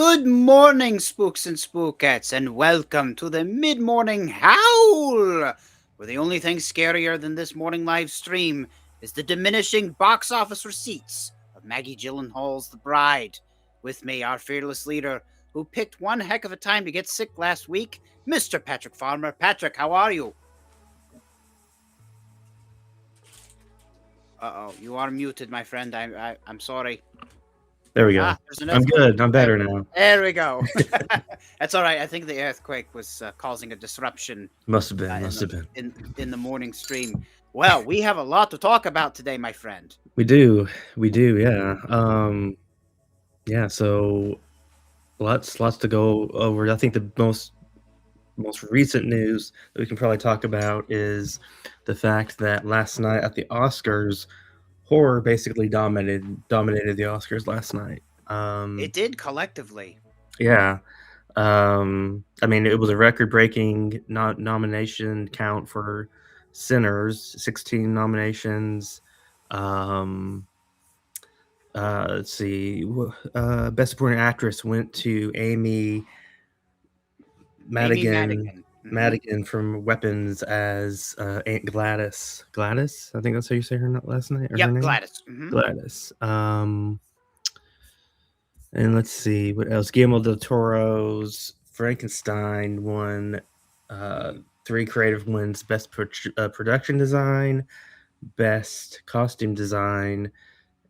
Good morning, spooks and spookettes, and welcome to the Mid-Morning Howl, where the only thing scarier than this morning live stream is the diminishing box office receipts of Maggie Gyllenhaal's The Bride. With me, our fearless leader, who picked one heck of a time to get sick last week, Mr. Patrick Farmer. Patrick, how are you? Uh-oh, you are muted, my friend. I'm sorry. There we go. There's an I'm earthquake. good. I'm better now. There we go. That's all right. I think the earthquake was causing a disruption. Must have been. In the morning stream. Well, we have a lot to talk about today, my friend. We do. Yeah. Yeah. So lots to go over. I think the most recent news that we can probably talk about is the fact that last night at the Oscars, horror basically dominated the Oscars last night. It did collectively. Yeah. I mean, it was a record-breaking nomination count for Sinners, 16 nominations. Let's see. Best Supporting Actress went to Amy Madigan. Madigan from Weapons as Aunt Gladys. Gladys? I think that's how you say her last name. Yep, her name? Gladys. Gladys. And let's see what else. Guillermo del Toro's Frankenstein won 3 creative wins: Best Production Design, Best Costume Design,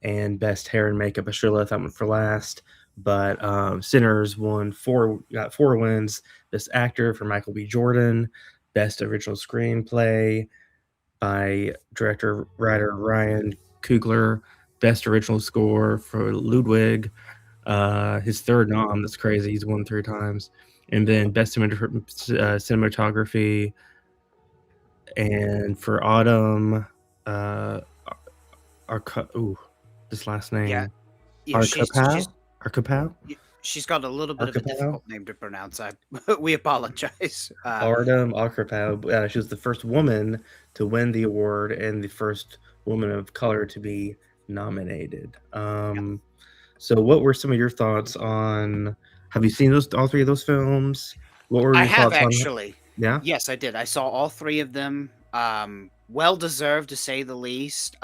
and Best Hair and Makeup. I should have left that one for last. But Sinners got 4 wins: Best Actor for Michael B. Jordan, Best Original Screenplay by director-writer Ryan Coogler, Best Original Score for Ludwig. His third nom. That's crazy. He's won 3 times. And then best cinematography. And for Autumn, this last name. Yeah. Arkapow? She's got a little bit of a difficult name to pronounce. We apologize. Autumn Arkapow. She was the first woman to win the award and the first woman of color to be nominated. Yep. So what were some of your thoughts on, have you seen all 3 of those films? What were your thoughts on actually. Yeah? Yes, I did. I saw all 3 of them. Well deserved, to say the least.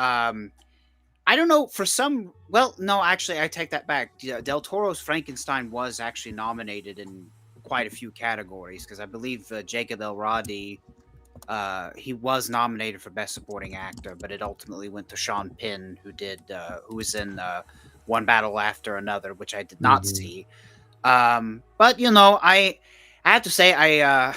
I don't know, actually, I take that back. Del Toro's Frankenstein was actually nominated in quite a few categories, because I believe Jacob Elordi, he was nominated for Best Supporting Actor, but it ultimately went to Sean Penn, who was in One Battle After Another, which I did not see. But I have to say I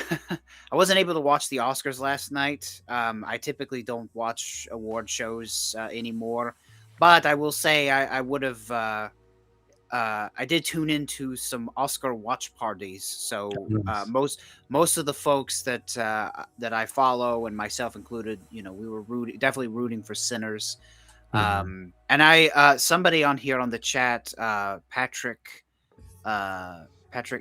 I wasn't able to watch the Oscars last night. I typically don't watch award shows anymore, but I will say I would have. I did tune into some Oscar watch parties, so most of the folks that I follow, and myself included, we were definitely rooting for Sinners. And somebody on here on the chat, Patrick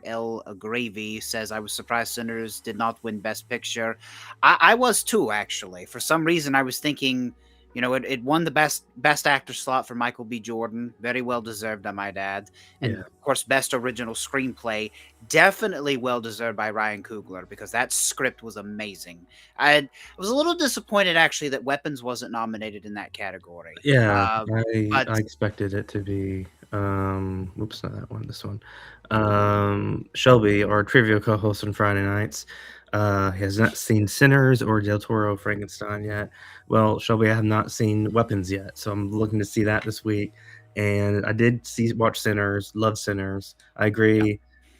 L. Gravy says, I was surprised Sinners did not win Best Picture. I was too, actually. For some reason, I was thinking, it won the best actor slot for Michael B. Jordan. Very well deserved, I might add. And of course, Best Original Screenplay, definitely well deserved by Ryan Coogler, because that script was amazing. I was a little disappointed, actually, that Weapons wasn't nominated in that category. Yeah, I expected it to be. Oops, not that one. This one. Shelby, our trivia co-host on Friday nights, has not seen Sinners or Del Toro Frankenstein yet. Well, Shelby, I have not seen Weapons yet, so I'm looking to see that this week. And I did watch Sinners, love Sinners. I agree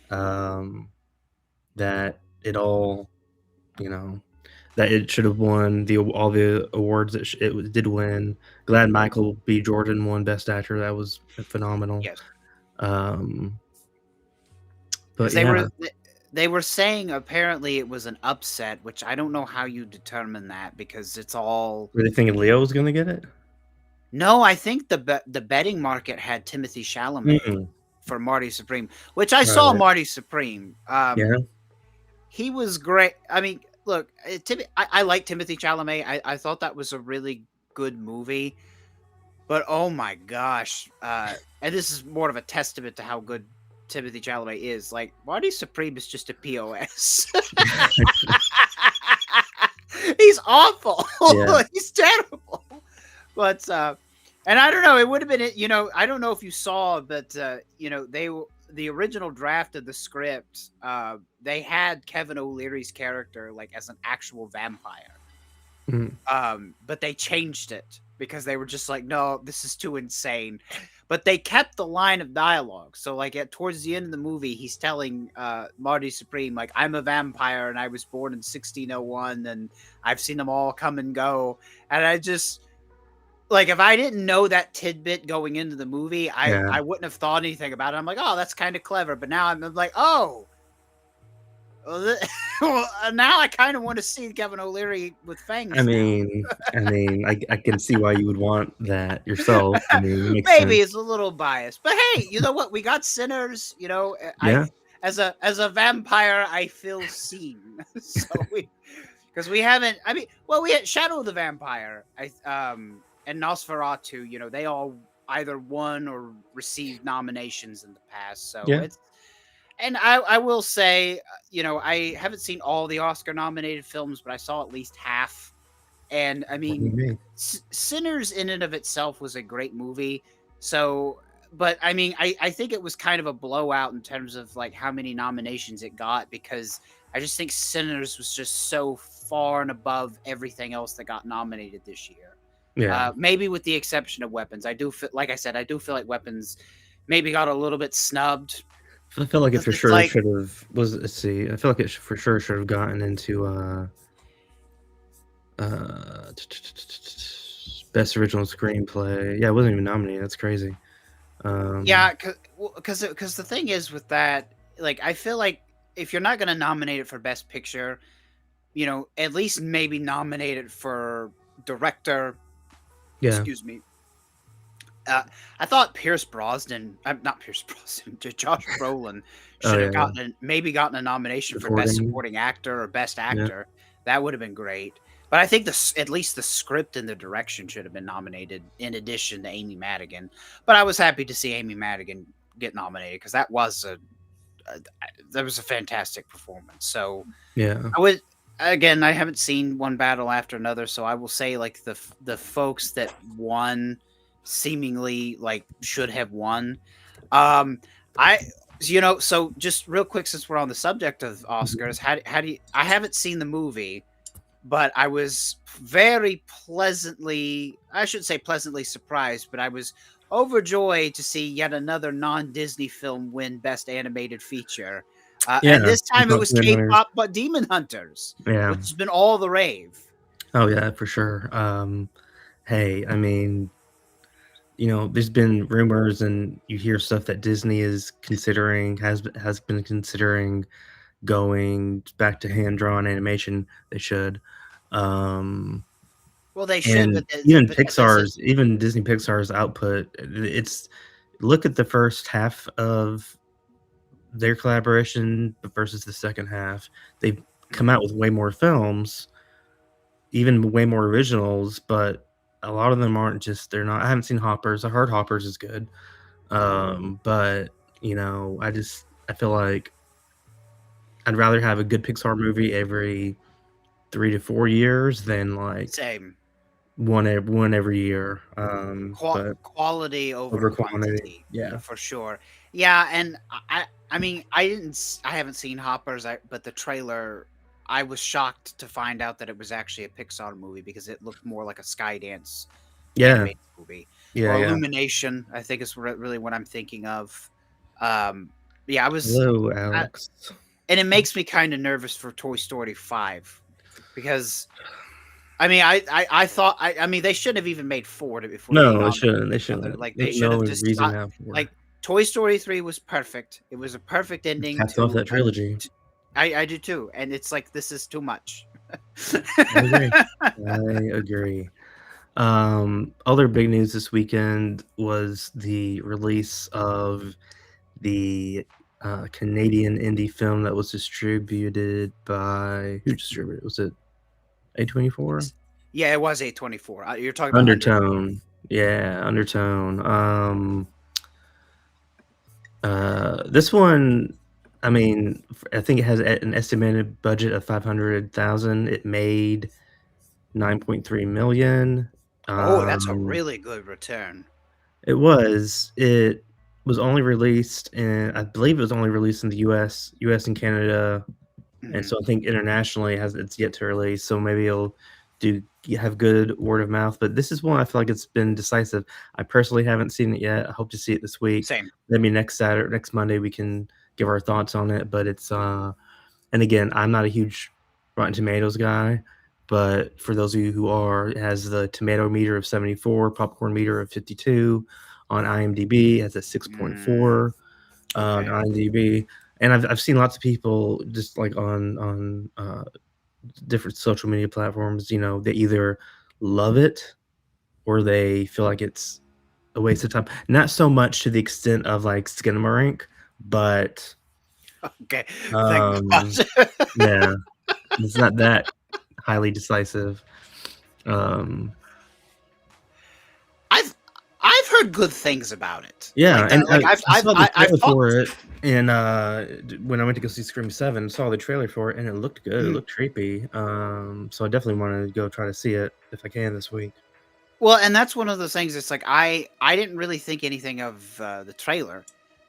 that it all, that it should have won all the awards that it did win. Glad Michael B. Jordan won Best Actor. That was phenomenal. Yes. But they were saying apparently it was an upset, which I don't know how you determine that, because it's all. Were they thinking Leo was going to get it? No, I think the betting market had Timothée Chalamet for Marty Supreme, which I saw Marty Supreme. He was great. I mean, look, I like Timothée Chalamet. I thought that was a really good movie, but oh my gosh! And this is more of a testament to how good Timothy Chalamet is. Like, Marty Supreme is just a POS. He's awful. Yeah. He's terrible. But and I don't know, it would have been, you know, I don't know if you saw, but you know, the original draft of the script, they had Kevin O'Leary's character like as an actual vampire. But they changed it because they were just like, no, this is too insane. But they kept the line of dialogue. So like towards the end of the movie, he's telling Marty Supreme, like, I'm a vampire and I was born in 1601 and I've seen them all come and go. And I just, like, if I didn't know that tidbit going into the movie, I wouldn't have thought anything about it. I'm like, oh, that's kind of clever. But now I'm like, oh, well, now I kind of want to see Kevin O'Leary with fangs. I mean, I can see why you would want that yourself. I mean, it makes maybe sense. it's a little biased, but hey, you know what? We got Sinners. You know, Yeah. As a vampire, I feel seen. So because we haven't. I mean, well, we had Shadow of the Vampire. And Nosferatu. You know, they all either won or received nominations in the past. So Yeah. it's. And I will say, you know, I haven't seen all the Oscar nominated films, but I saw at least half. And I mean, Sinners in and of itself was a great movie. So, but I mean, I think it was kind of a blowout in terms of like how many nominations it got, because I just think Sinners was just so far and above everything else that got nominated this year. Yeah. Maybe with the exception of Weapons. I do feel, like I said, I do feel like Weapons maybe got a little bit snubbed. I feel like it for sure like, should have. Let's see. I feel like it for sure should have gotten into best original screenplay. Yeah, it wasn't even nominated. That's crazy. Yeah, because the thing is with that, like, I feel like if you're not going to nominate it for best picture, you know, at least maybe nominate it for director. Yeah. Excuse me. I thought Pierce Brosnan, not Pierce Brosnan, Josh Brolin should have gotten a nomination for best supporting actor or best actor. Yeah. That would have been great. But I think at least the script and the direction should have been nominated in addition to Amy Madigan. But I was happy to see Amy Madigan get nominated because that was a fantastic performance. So yeah, I haven't seen One Battle After Another, so I will say like the folks that won seemingly like should have won. So just real quick, since we're on the subject of Oscars, how do you, I haven't seen the movie, but I was very pleasantly surprised, but I was overjoyed to see yet another non-Disney film win Best Animated Feature. And this time it was K-pop, but Demon Hunters, which has been all the rave. Oh yeah, for sure. Hey, I mean, you know, there's been rumors and you hear stuff that Disney is considering, has been considering going back to hand-drawn animation. They should. Well, they should. But even Disney Pixar's output, it's, look at the first half of their collaboration versus the second half. They've come out with way more films, even way more originals, but a lot of them aren't just, they're not, I haven't seen Hoppers. I heard Hoppers is good. But you know, I feel like I'd rather have a good Pixar movie every 3 to 4 years than like one every year. Quality over quantity. Yeah, for sure. Yeah. And I mean, I haven't seen Hoppers, but the trailer, I was shocked to find out that it was actually a Pixar movie because it looked more like a Skydance animated movie. Yeah, or Illumination, I think is really what I'm thinking of. I was. Hello, Alex. And it makes me kind of nervous for Toy Story 5 because, I mean, I thought I mean they shouldn't have even made 4 before. No, they shouldn't. They shouldn't. Like they should have just like Toy Story 3 was perfect. It was a perfect ending. Hats off that trilogy. I do too, and it's like this is too much. I agree. Other big news this weekend was the release of the Canadian indie film that was distributed by, who distributed it? Was it A24? Yeah, it was A24. You're talking about Undertone. Yeah, Undertone. This one, I mean, I think it has an estimated budget of 500,000. It made 9.3 million. Oh, that's a Um, really good return. it was. It was only released in, I believe it was only released in the US and Canada, and Mhm. so I think internationally it's yet to release. So maybe it'll do have good word of mouth. But this is one I feel like it's been decisive. I personally haven't seen it yet. I hope to see it this week. Same. Maybe next Monday, we can give our thoughts on it. But it's and again, I'm not a huge Rotten Tomatoes guy, but for those of you who are, it has the tomato meter of 74, popcorn meter of 52 on IMDb. It has a Mm, 6.4 on okay. IMDb, and I've seen lots of people just like on different social media platforms. You know, they either love it or they feel like it's a waste of time. Not so much to the extent of like Skinamarink, but Okay. Thank God. um, yeah, it's not that highly decisive. Um, I've I've heard good things about it. yeah, Like and that. Like I saw the I've trailer thought. for it, and when I went to go see Scream 7, saw the trailer for it, and it looked good. It Mhm. looked creepy. So I definitely want to go try to see it if I can this week. Well, and that's one of those things. It's like I didn't really think anything of the trailer,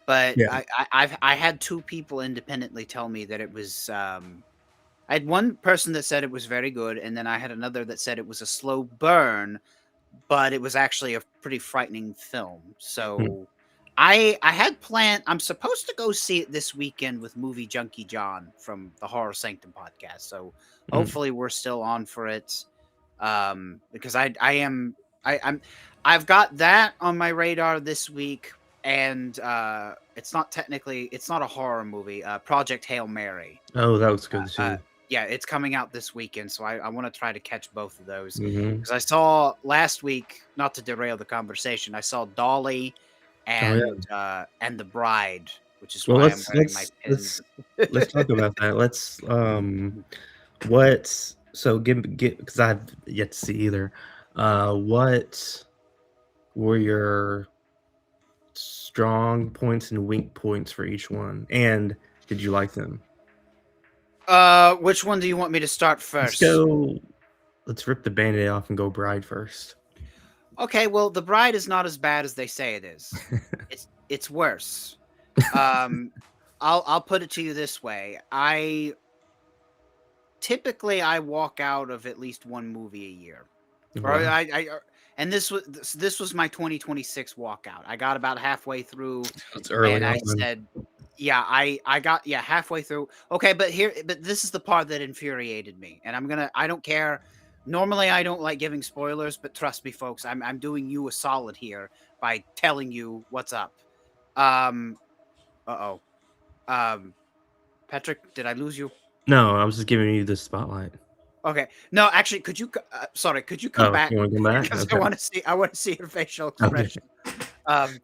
but Yeah. I had two people independently tell me that it was. I had one person that said it was very good, and then I had another that said it was a slow burn, but it was actually a pretty frightening film. Hmm. So I had planned. I'm supposed to go see it this weekend with Movie Junkie John from the Horror Sanctum podcast. So Mm. hopefully we're still on for it. Because I'm I've got that on my radar this week, and it's not a horror movie. Project Hail Mary. Oh, that was good Uh, too. yeah, it's coming out this weekend, so I want to try to catch both of those Hmm. because I saw last week. Not to derail the conversation, I saw Dolly Oh yeah. and the Bride, which is Well, why I'm wearing my let's pins. let's talk about that. Let's what so give because I've yet to see either. What were your strong points and weak points for each one, and did you like them? Which one do you want me to start Let's first? go. Let's rip the band-aid off and go Bride first. Okay, well, the Bride is not as bad as they say it is. It's worse. Um, I'll put it to you this way: I walk out of at least one movie a year. Or Wow, and this was my 2026 walkout. I got about halfway through it's early and I on. said, yeah, I got halfway through. Okay, but this is the part that infuriated me. And I don't care. Normally I don't like giving spoilers, but trust me folks, I'm doing you a solid here by telling you what's up. Um uh-oh. Um Patrick, did I lose you? No, I was just giving you the spotlight. Okay. No, actually, sorry, could you come Oh, back you want to come back? because Okay. I want to see your facial Okay. expression. Um,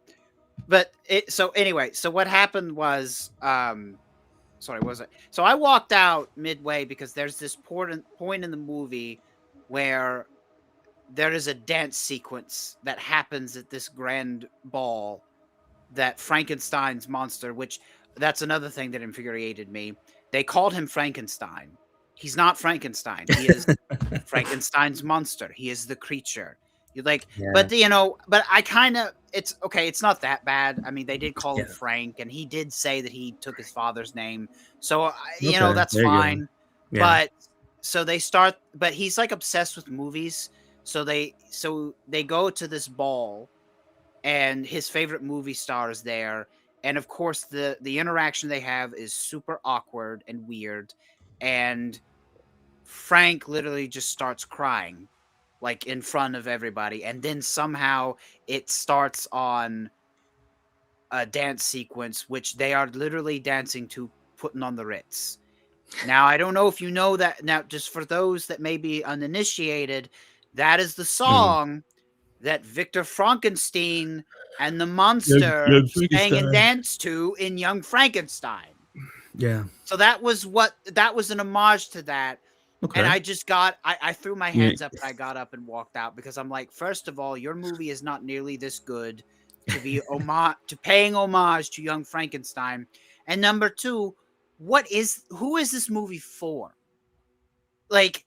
but so anyway, so what happened was, sorry, what was it? So I walked out midway because there's this point in the movie where there is a dance sequence that happens at this grand ball that Frankenstein's monster, which that's another thing that infuriated me. They called him Frankenstein. He's not Frankenstein. He is Frankenstein's monster. He is the creature. You like, Yeah. but I kind of, it's okay. It's not that bad. I mean, they did call him Yeah. Frank, and he did say that he took his father's name, so Okay. that's There you go. fine. Yeah. But so they start, but he's like obsessed with movies. So they go to this ball, and his favorite movie star is there, and of course the interaction they have is super awkward and weird, and Frank literally just starts crying like in front of everybody, and then somehow it starts on a dance sequence which they are literally dancing to Putting on the Ritz. Now I don't know if you know that. Now just for those that may be uninitiated, that is the Mm. song that Victor Frankenstein and the Young monster sang and Frankenstein. danced to in Young Frankenstein. Yeah. So that was an homage to that. And Okay. I threw my You, hands up and I got up and walked out because I'm like, first of all, your movie is not nearly this good to be paying homage to Young Frankenstein, and number two, who is this movie for? Like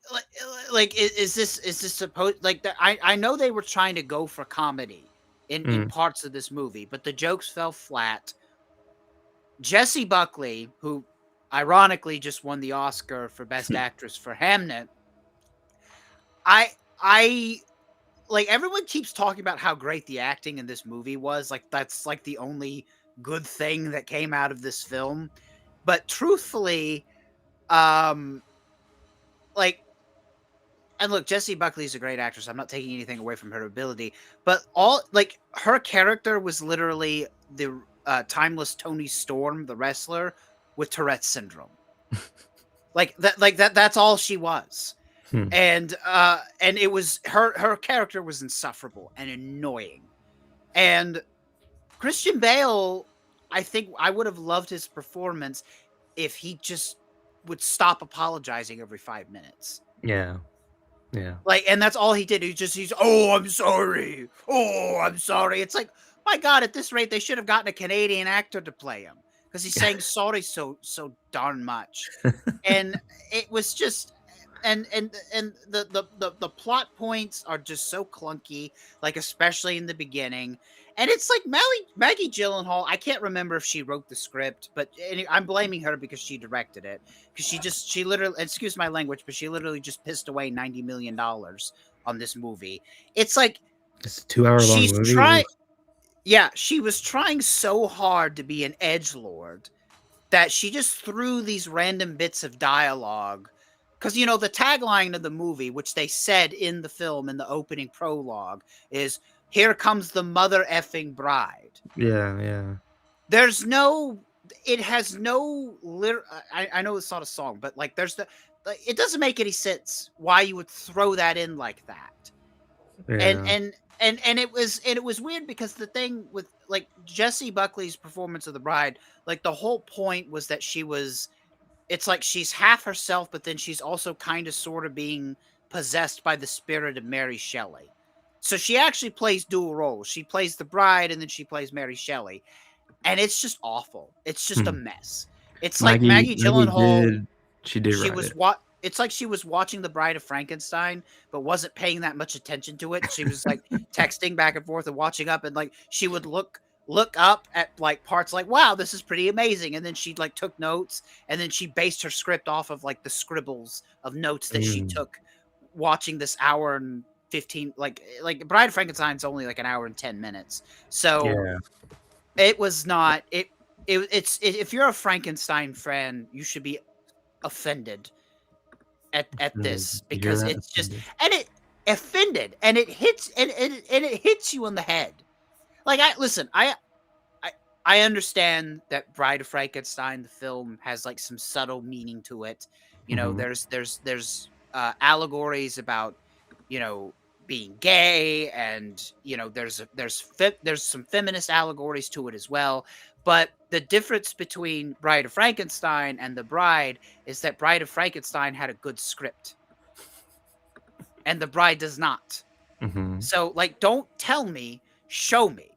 is this supposed like that? I know they were trying to go for comedy in Mm. parts of this movie, but the jokes fell flat. Jessie Buckley, who ironically just won the Oscar for Best Actress for Hamnet, I like everyone keeps talking about how great the acting in this movie was. Like that's like the only good thing that came out of this film. But truthfully, um like and look, Jessie Buckley's a great actress. I'm not taking anything away from her ability, but all like her character was literally the timeless Tony Storm, the wrestler with Tourette's syndrome. That's all she was. Hmm. And it was her character was insufferable and annoying. And Christian Bale, I think I would have loved his performance if he just would stop apologizing every 5 minutes. Yeah. Yeah. Like, and that's all he did. He's, oh, I'm sorry. Oh, I'm sorry. It's like, my God, at this rate, they should have gotten a Canadian actor to play him because he's saying sorry so darn much. And it was just, and the plot points are just so clunky, like especially in the beginning. And it's like Maggie Gyllenhaal. I can't remember if she wrote the script, but I'm blaming her because she directed it. Because she literally, excuse my language, but she literally just pissed away $90 million on this movie. It's like It's a 2-hour long she's movie. trying. Yeah, she was trying so hard to be an edgelord that she just threw these random bits of dialogue. Because, you know, the tagline of the movie, which they said in the film in the opening prologue, is, "Here comes the mother effing bride." Yeah, yeah. There's no, it has no, I know it's not a song, but like it doesn't make any sense why you would throw that in like that. Yeah. And it was weird because the thing with like Jessie Buckley's performance of the bride, like the whole point was that it's like she's half herself, but then she's also kind of sort of being possessed by the spirit of Mary Shelley. So she actually plays dual roles. She plays the bride and then she plays Mary Shelley. And it's just awful. It's just a mess. It's like Maggie Gyllenhaal. She did She write was it. It's like she was watching The Bride of Frankenstein, but wasn't paying that much attention to it. She was like texting back and forth and watching up, and like she would look up at like parts like, wow, this is pretty amazing. And then she like took notes, and then she based her script off of like the scribbles of notes that she took watching this hour and 15 like Bride of Frankenstein's only like an hour and 10 minutes. So Yeah. it was not it's if you're a Frankenstein fan, you should be offended at this because it's just and it offended and it hits and it hits you on the head. Like I understand that Bride of Frankenstein, the film, has like some subtle meaning to it. You know, there's allegories about, you know, being gay, and you know, there's some feminist allegories to it as well. But the difference between Bride of Frankenstein and The Bride is that Bride of Frankenstein had a good script, and The Bride does not. So, like, don't tell me, show me.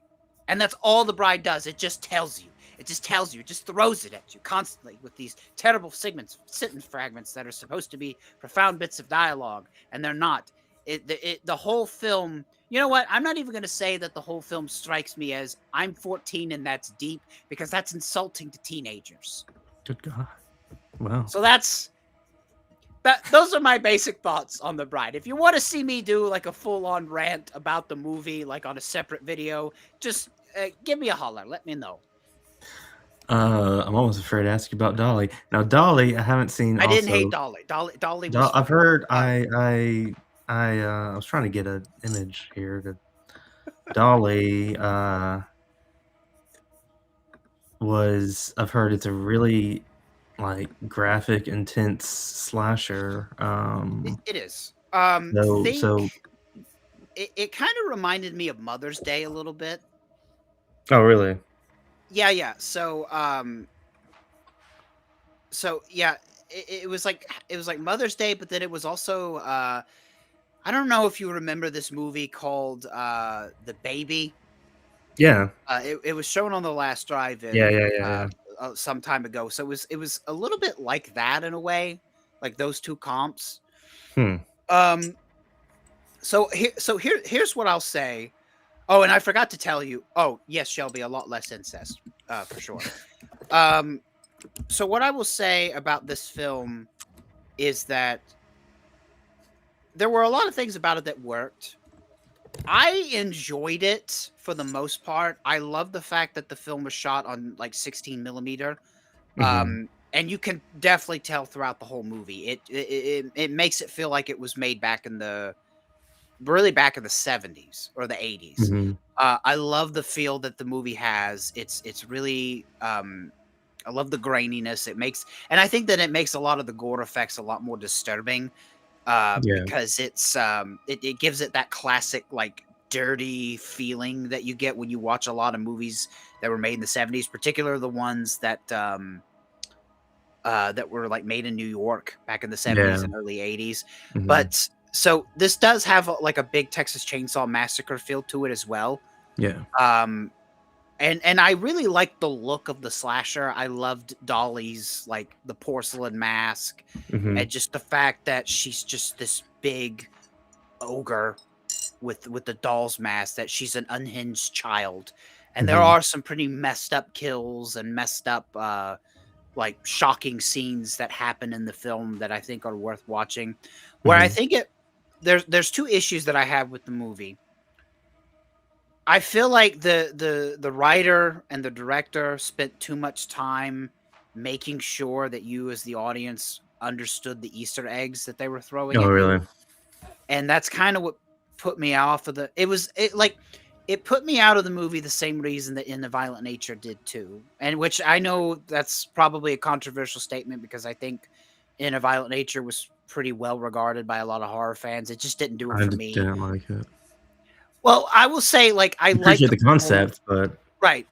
And that's all The Bride does. It just tells you. It just tells you. It just throws it at you constantly with these terrible sentence fragments that are supposed to be profound bits of dialogue, and they're not. The whole film, you know what? I'm not even going to say that the whole film strikes me as I'm 14 and that's deep, because that's insulting to teenagers. Good God. Wow. So those are my basic thoughts on The Bride. If you want to see me do like a full-on rant about the movie, like on a separate video, just give me a holler. Let me know. I'm almost afraid to ask you about Dolly. Now, Dolly, I haven't seen. I didn't hate Dolly. Dolly was. I've heard. I was trying to get an image here. Dolly was. I've heard it's a really like graphic, intense slasher. It is. So it kind of reminded me of Mother's Day a little bit. Oh, really? Yeah. So yeah, it was like Mother's Day, but then it was also I don't know if you remember this movie called The Baby. Yeah. It was shown on the last Yeah, drive-in yeah, yeah, yeah. some time ago, so it was a little bit like that in a way, like those two comps. Hmm. Um, here's what I'll say. Oh, and I forgot to tell you. Oh, yes, Shelby, a lot less incest, for sure. Um, so what I will say about this film is that there were a lot of things about it that worked. I enjoyed it for the most part. I love the fact that the film was shot on like 16 millimeter. Mhm. And you can definitely tell throughout the whole movie. It makes it feel like it was made back in the really back in the 70s or the 80s. Mhm. I love the feel that the movie has. It's really I love the graininess it makes, and I think that it makes a lot of the gore effects a lot more disturbing Yeah. because it gives it that classic like dirty feeling that you get when you watch a lot of movies that were made in the 70s, particularly the ones that were like made in New York back in the 70s Yeah. and early 80s. Mhm. But so this does have like a big Texas Chainsaw Massacre feel to it as well. Yeah. Um and I really liked the look of the slasher. I loved Dolly's like the porcelain mask Mhm. and just the fact that she's just this big ogre with the doll's mask, that she's an unhinged child. And there Mhm. are some pretty messed up kills and messed up like shocking scenes that happen in the film that I think are worth watching. Where I Mhm. think there's two issues that I have with the movie. I feel like the writer and the director spent too much time making sure that you as the audience understood the Easter eggs that they were throwing Oh, at really? you. And that's kind of what put me off of it put me out of the movie the same reason that In the Violent Nature did too. And which I know that's probably a controversial statement because I think In a Violent Nature was pretty well regarded by a lot of horror fans. It just didn't do it I for just me. didn't like it. Well, I will say like I like Appreciate the the performance. concept, but Right.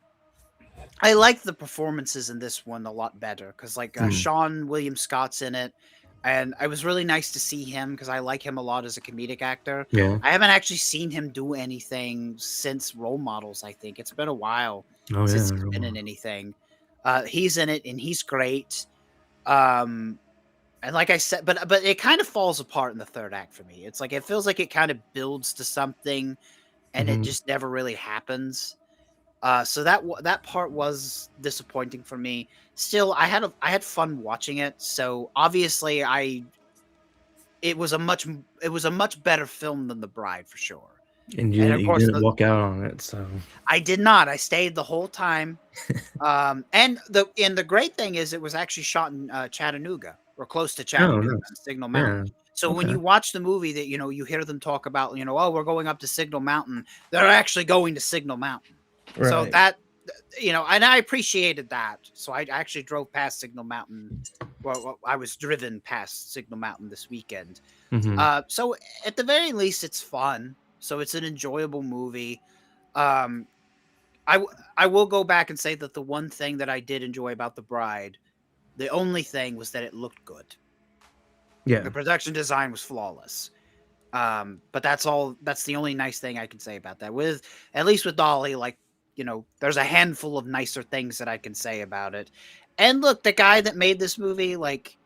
I like the performances in this one a lot better because, like, mm, Sean William Scott's in it, and it was really nice to see him because I like him a lot as a comedic actor. yeah. I haven't actually seen him do anything since Role Models, I think. It's been a while Oh, since yeah, he's been in anything. He's in it, and he's great. Um, and like I said, but it kind of falls apart in the third act for me. It's like it feels like it kind of builds to something, and it Mhm. just never really happens. So that part was disappointing for me. Still, I had fun watching it. So obviously, I it was a much better film than The Bride for sure. And And of you course, didn't walk out on it, so I did not. I stayed the whole time. And the great thing is, it was actually shot in Chattanooga or close to Oh, Chattanooga, nice. Signal Yeah. Mountain. So when Okay. you watch the movie, that you hear them talk about, oh, we're going up to Signal Mountain. They're actually going to Signal Mountain. So Right. and I appreciated that. So I actually drove past Signal Mountain. Well, I was driven past Signal Mountain this weekend. Mhm. So at the very least, it's fun. So it's an enjoyable movie. Um, I will go back and say that the one thing that I did enjoy about The Bride, the only thing was that it looked good. Yeah. The production design was flawless. But that's all. That's the only nice thing I can say about that. With at least with Dolly, like there's a handful of nicer things that I can say about it. And look, the guy that made this movie, like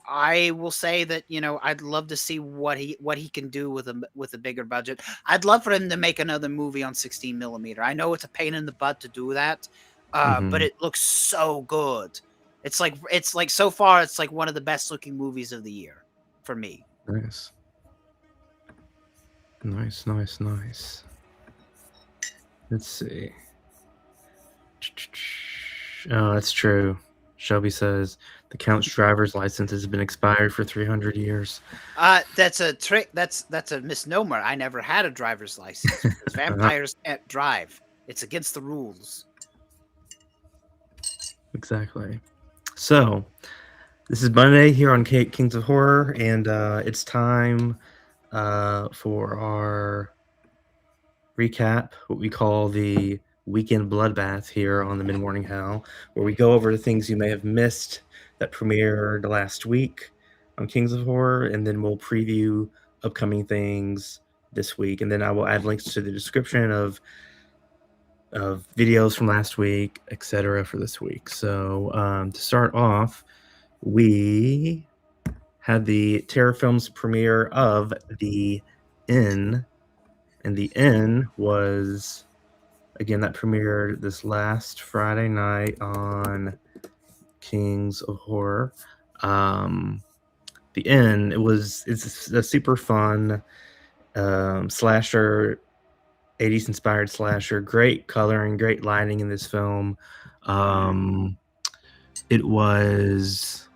I will say that I'd love to see what he can do with a bigger budget. I'd love for him to make another movie on 16 millimeter. I know it's a pain in the butt to do that, but Mhm. it looks so good. It's like so far it's like one of the best looking movies of the year for me. Nice. Nice, nice, nice. Let's see. Oh, that's true. Shelby says the Count's driver's license has been expired for 300 years. That's a trick. That's a misnomer. I never had a driver's license because Uh, vampires can't drive. It's against the rules. exactly. So, this is Monday here on Kings of Horror, and it's time for our recap, what we call the weekend bloodbath here on the Mid-Morning Howl, where we go over the things you may have missed that premiered last week on Kings of Horror, and then we'll preview upcoming things this week. And then I will add links to the description of of videos from last week, etc. for this week. So to start off, we had the Terror Films premiere of The Inn, and The Inn was, again, that premiered this last Friday night on Kings of Horror. The Inn, it's a super fun slasher, 80s inspired slasher. Great coloring, great lighting in this film. It was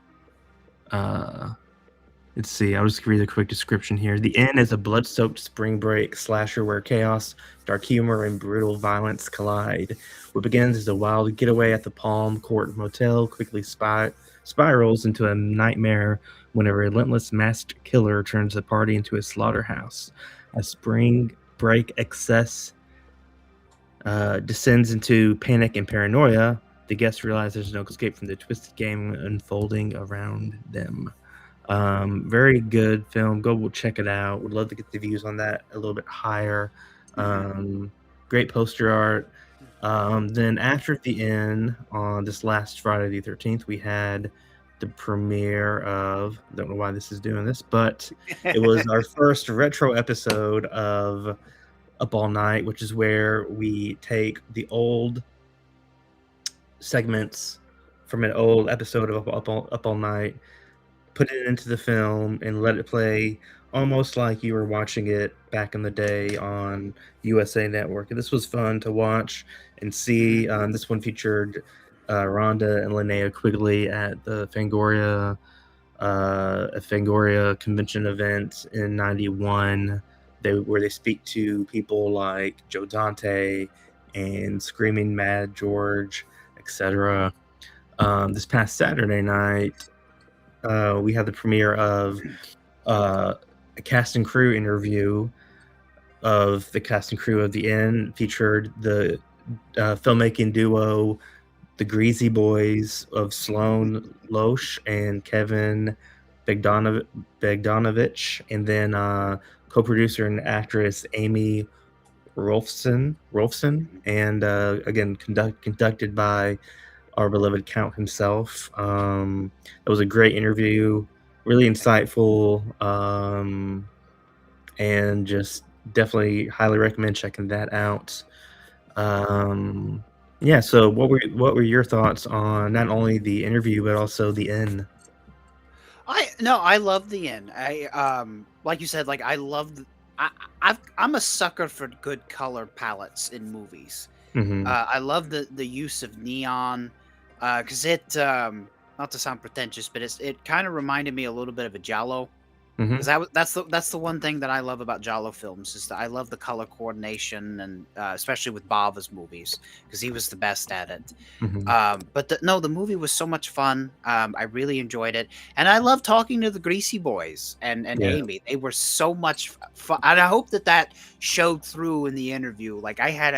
let's see, I'll just read a quick description here. The Inn is a blood-soaked spring break slasher where chaos, dark humor, and brutal violence collide. What begins as a wild getaway at the Palm Court Motel quickly spirals into a nightmare when a relentless masked killer turns the party into a slaughterhouse. As spring break excess descends into panic and paranoia, the guests realize there's no escape from the twisted game unfolding around them. Very good film. Go check it out. Would love to get the views on that a little bit higher. Great poster art. Then after The Inn, on this last Friday the 13th, we had the premiere of, don't know why this is doing this, but it was our first retro episode of Up All Night, which is where we take the old segments from an old episode of Up All Night, put it into the film, and let it play almost like you were watching it back in the day on USA Network. And this was fun to watch and see. This one featured Rhonda and Linnea Quigley at the Fangoria convention event in '91, where they speak to people like Joe Dante and Screaming Mad George, etc. This past Saturday night, we had the premiere of a cast and crew interview of the cast and crew of The Inn. Featured the filmmaking duo, the Greasy Boys of Sloan Loesch and Kevin Bogdanovich, and then co-producer and actress Amy Rolfson, and again conducted by our beloved Count himself. It was a great interview, really insightful, and just definitely highly recommend checking that out. Yeah, so what were your thoughts on not only the interview but also The Inn? I love The Inn. Like you said, like I love I'm a sucker for good color palettes in movies. I love the use of neon, because it not to sound pretentious, but it kind of reminded me a little bit of a Giallo. Because that's the one thing that I love about Giallo films, is that I love the color coordination, and especially with Bava's movies, because he was the best at it. But the movie was so much fun. I really enjoyed it, and I love talking to the Greasy Boys and Yeah. Amy. They were so much fun, and I hope that showed through in the interview. Like I had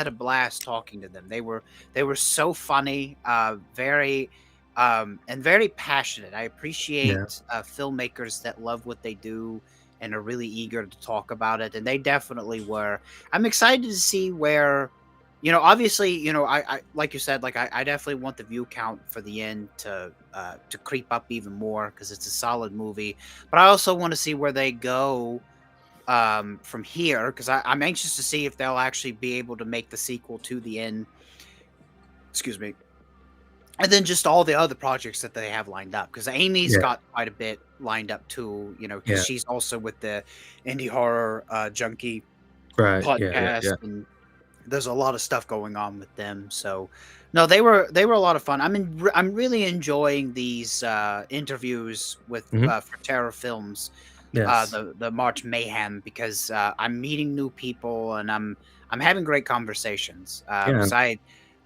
a blast talking to them. They were so funny, very. And very passionate. I appreciate filmmakers that love what they do and are really eager to talk about it, and they definitely were. I'm excited to see where, obviously, I like you said, like I definitely want the view count for The End to creep up even more, because it's a solid movie. But I also want to see where they go from here, because I'm anxious to see if they'll actually be able to make the sequel to The End. Excuse me. And then just all the other projects that they have lined up, because Amy's got quite a bit lined up too, because she's also with the Indie Horror Junkie podcast, and there's a lot of stuff going on with them. So, no, they were a lot of fun. I'm really enjoying these interviews with for Terror Films, the March Mayhem, because I'm meeting new people, and I'm having great conversations. 'Cause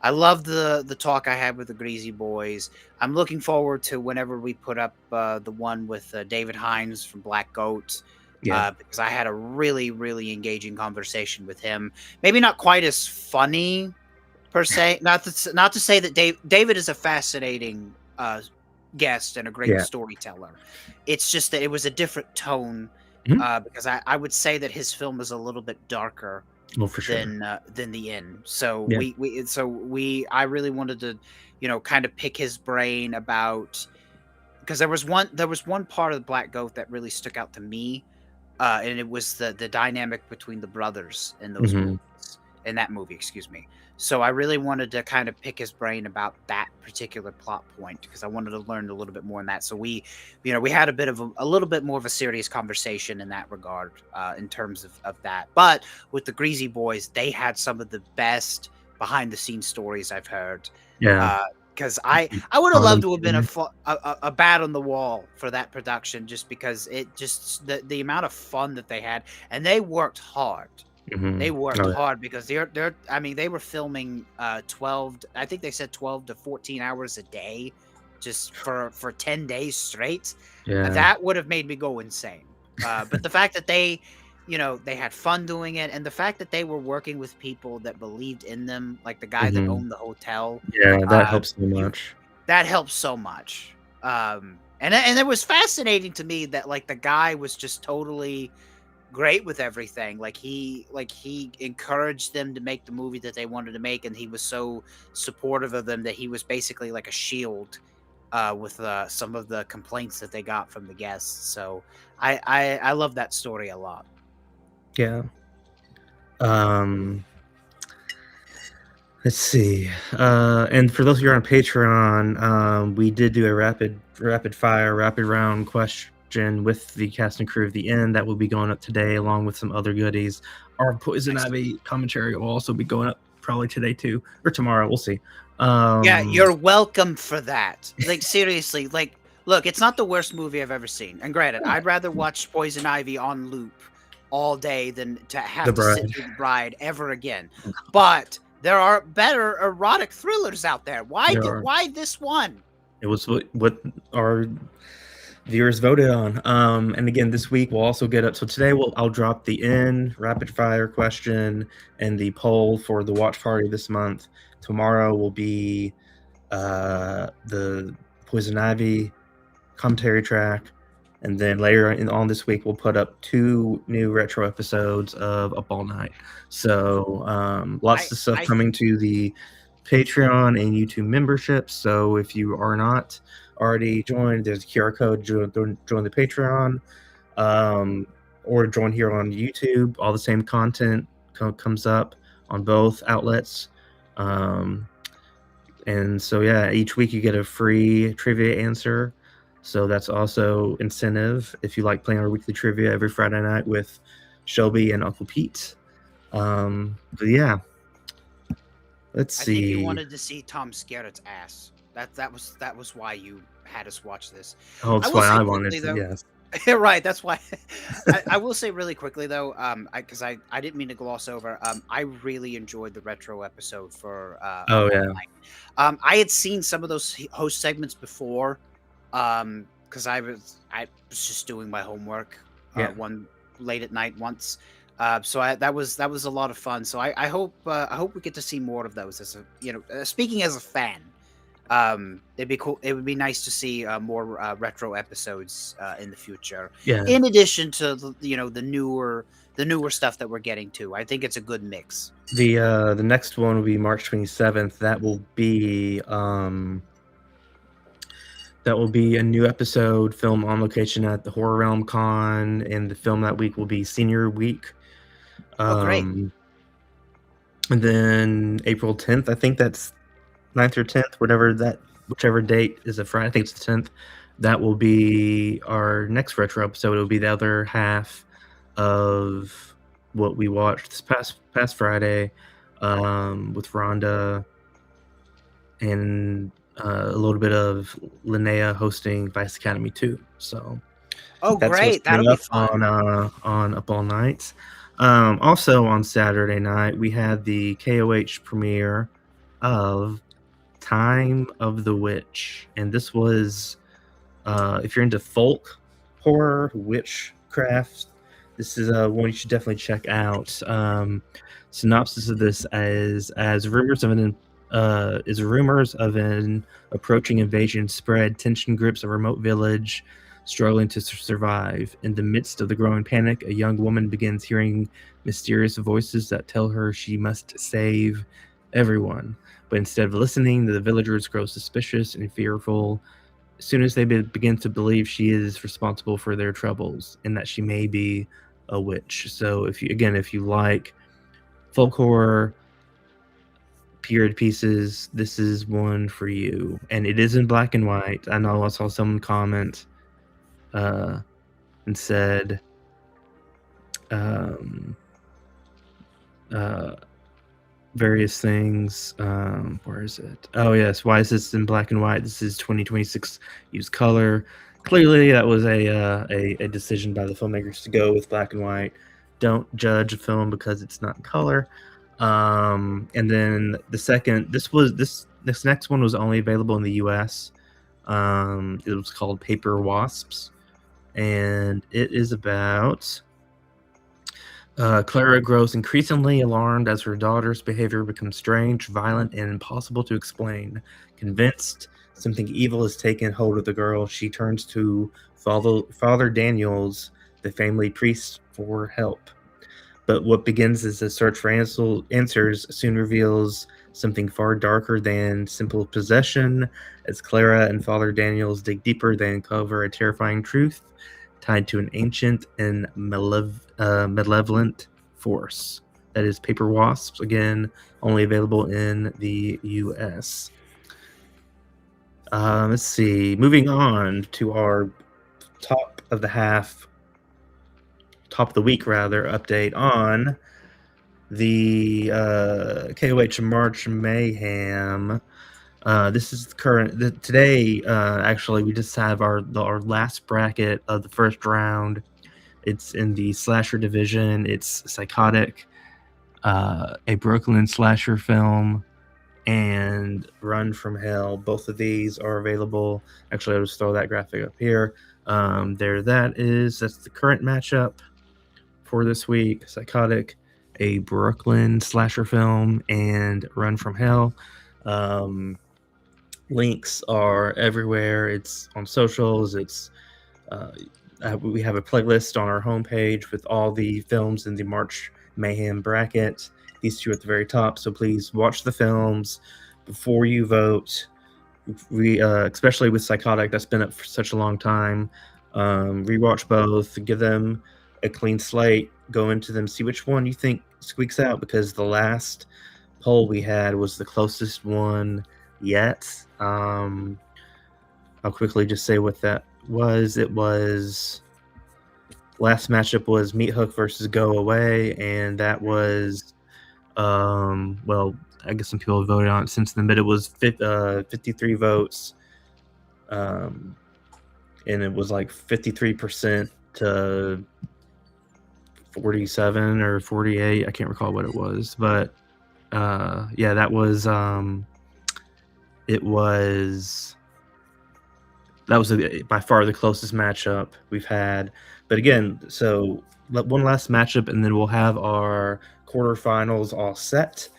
I love the talk I had with the Greasy Boys. I'm looking forward to whenever we put up the one with David Hines from Black Goat, because I had a really, really engaging conversation with him. Maybe not quite as funny per se. Not to say that David is a fascinating guest and a great storyteller. It's just that it was a different tone, because I would say that his film is a little bit darker Well, for sure. than the end. So Yeah. I really wanted to, kind of pick his brain about, because there was one part of the Black Goat that really stuck out to me, and it was the dynamic between the brothers in those Mhm. movies, in that movie, excuse me. So I really wanted to kind of pick his brain about that particular plot point, because I wanted to learn a little bit more in that. So we had a little bit more of a serious conversation in that regard, in terms of that. But with the Greasy Boys, they had some of the best behind the scenes stories I've heard. Yeah. Because You I would have saw them loved to have been together? a bat on the wall for that production, just because the amount of fun that they had, and they worked hard. They Mhm. worked Oh, yeah. hard because I mean, they were filming 12, I think they said 12 to 14 hours a day, just for 10 days straight. Yeah. That would have made me go insane. But the fact that they had fun doing it, and the fact that they were working with people that believed in them, like the guy that Mhm. owned the hotel, Yeah, that uh, helps so you much. that helps so much. And it was fascinating to me that, like, the guy was just totally great with everything. Like he encouraged them to make the movie that they wanted to make, and he was so supportive of them that he was basically like a shield, with some of the complaints that they got from the guests. So I love that story a lot. Yeah. Um, let's see. And for those of you who are on Patreon, we did do a rapid fire, rapid round question with the cast and crew of the end that will be going up today, along with some other goodies. Our Poison Nice. Ivy commentary will also be going up probably today too, or tomorrow. We'll see. Yeah, Um, you're welcome for that. Like, seriously, like, look, it's not the worst movie I've ever seen. And granted, I'd rather watch Poison Ivy on loop all day than to the have to sit Bride. through The Bride ever again. But there are better erotic thrillers out there. There are. Why this one? It was what our viewers voted on. And again, this week we'll also get up. So today I'll drop the rapid fire question and the poll for the watch party this month. Tomorrow will be the Poison Ivy commentary track, and then later on this week we'll put up 2 new retro episodes of Up All Night. So lots I of stuff I coming to the Patreon and YouTube memberships. So if you are not already joined, there's a QR code. Join the Patreon, or join here on YouTube. All the same content comes up on both outlets. And so yeah, each week you get a free trivia answer. So that's also incentive if you like playing our weekly trivia every Friday night with Shelby and Uncle Pete. But yeah, let's I think you see. wanted to see Tom Skerritt's ass. That was why you had us watch this. Oh, I that's will why say I wanted quickly to. though. Yes. Right, that's why. I will say really quickly though, because I didn't mean to gloss over. I really enjoyed the retro episode for Up Oh All yeah. Night. I had seen some of those host segments before, because I was just doing my homework, Yeah. one late at night once. So that was a lot of fun. So I hope we get to see more of those, as a, speaking as a fan. It'd be cool. It would be nice to see more retro episodes in the future. Yeah. In addition to the newer stuff that we're getting to, I think it's a good mix. The next one will be March 27th. That will be a new episode filmed on location at the Horror Realm Con, and the film that week will be Senior Week. Oh, great! And then April 10th, I think that's 9th or 10th, whichever date is a Friday. I think it's the 10th. That will be our next retro episode. It'll be the other half of what we watched this past Friday, with Rhonda, and a little bit of Linnea hosting Vice Academy 2. So Oh, that's what's great! That'll coming be up fun. on Up All Night. Also on Saturday night, we had the KOH premiere of Time of the Witch, and this was, if you're into folk horror, witchcraft, this is one you should definitely check out. Synopsis of this: as rumors of an approaching invasion spread, tension grips a remote village. struggling to survive. In the midst of the growing panic, a young woman begins hearing mysterious voices that tell her she must save everyone. But instead of listening, the villagers grow suspicious and fearful as soon as they begin to believe she is responsible for their troubles and that she may be a witch. So if you like folk horror, period pieces, this is one for you. And it is in black and white. I know I saw someone comment and said various things. Where is it? Oh yes, why is this in black and white? This is 2026. Use color. Clearly, that was a decision by the filmmakers to go with black and white. Don't judge a film because it's not in color. And then the second, this next one was only available in the U.S. It was called Paper Wasps, and it is about Clara grows increasingly alarmed as her daughter's behavior becomes strange, violent, and impossible to explain. Convinced something evil has taken hold of the girl, she turns to Father Daniels, the family priest, for help. But what begins as a search for answers soon reveals something far darker than simple possession, as Clara and Father Daniels dig deeper, they uncover a terrifying truth tied to an ancient and malevolent force. That is Paper Wasps, again, only available in the US. Let's see. Moving on to our top of the week update on the KOH March Mayhem. This is current. Today, actually, we just have our last bracket of the first round. It's in the slasher division. It's Psychotic, a Brooklyn slasher film, and Run from Hell. Both of these are available. Actually, I'll just throw that graphic up here. That's the current matchup for this week. Psychotic, a Brooklyn slasher film, and Run from Hell. Links are everywhere. It's on socials. It's we have a playlist on our homepage with all the films in the March Mayhem bracket. These two at the very top. So please watch the films before you vote. We especially with Psychotic, that's been up for such a long time. Rewatch both. Give them a clean slate. Go into them. See which one you think squeaks out, because the last poll we had was the closest one yet. I'll quickly just say what that was. It was last matchup was Meat Hook versus Go Away, and that was well, I guess some people have voted on it since then, but it was 53 votes, and it was like 53% to 47 or 48. I can't recall what it was, but yeah, that was by far the closest matchup we've had. But again, so one last matchup, and then we'll have our quarterfinals all set.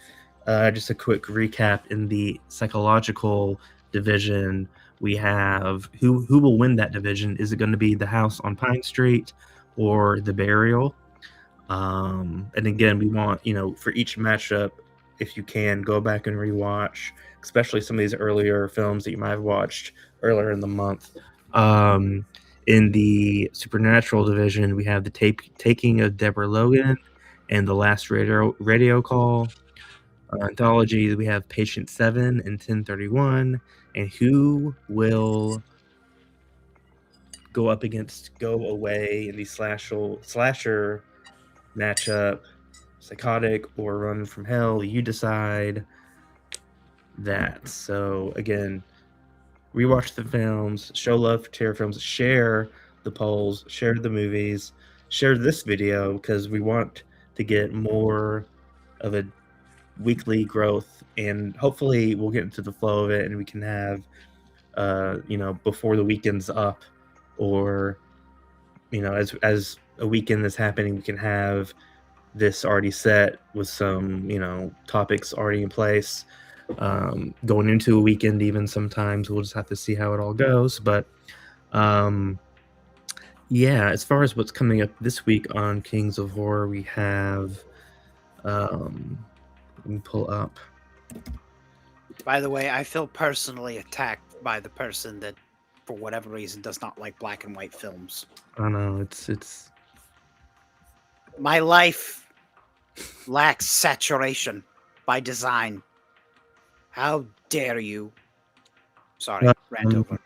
Just a quick recap in the psychological division. We have who will win that division. Is it going to be the House on Pine Street or the Burial? And again, we want, for each matchup, if you can, go back and rewatch, especially some of these earlier films that you might have watched earlier in the month. In the Supernatural division, we have the Taking of Deborah Logan and The Last Radio Call. Anthology, we have Patient 7 and 1031. And who will go up against Go Away in the slasher matchup? Psychotic or Run from Hell? You decide that. So again, rewatch the films, show love for terror films, share the polls, share the movies, share this video, because we want to get more of a weekly growth, and hopefully we'll get into the flow of it, and we can have before the weekend's up, or as a weekend is happening, we can have this already set with some topics already in place. Going into a weekend, even sometimes we'll just have to see how it all goes. But Yeah, as far as what's coming up this week on Kings of Horror, we have let me pull up. By the way, I feel personally attacked by the person that, for whatever reason, does not like black and white films. I know it's My life lacks saturation by design. How dare you? Sorry, rant um, over.